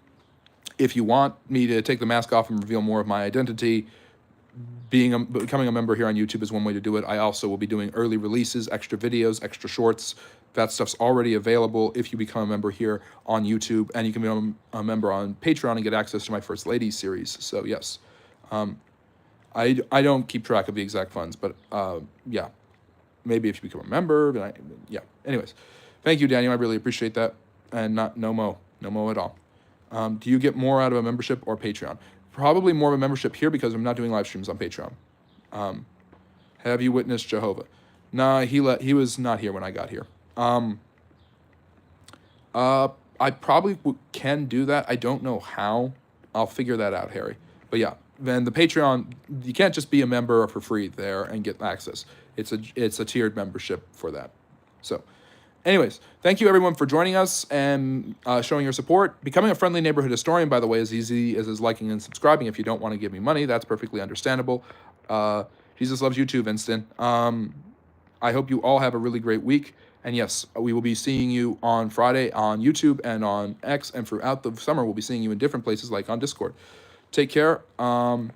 if you want me to take the mask off and reveal more of my identity, becoming a member here on YouTube is one way to do it. I also will be doing early releases, extra videos, extra shorts. That stuff's already available if you become a member here on YouTube, and you can become a member on Patreon and get access to my First Lady series. So yes, I don't keep track of the exact funds, but yeah, maybe if you become a member, then yeah. Anyways, thank you, Daniel. I really appreciate that, and no mo at all. Do you get more out of a membership or Patreon? Probably more of a membership here because I'm not doing live streams on Patreon. Have you witnessed Jehovah? Nah, he was not here when I got here. I probably can do that. I don't know how. I'll figure that out, Harry. But yeah, then the Patreon, you can't just be a member for free there and get access. It's a tiered membership for that. So anyways, thank you everyone for joining us and showing your support. Becoming a friendly neighborhood historian, by the way, is easy as is liking and subscribing. If you don't want to give me money, that's perfectly understandable. Jesus loves you too, Winston. I hope you all have a really great week. And yes, we will be seeing you on Friday on YouTube and on X, and throughout the summer, we'll be seeing you in different places like on Discord. Take care. Have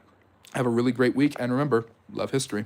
a really great week. And remember, love history.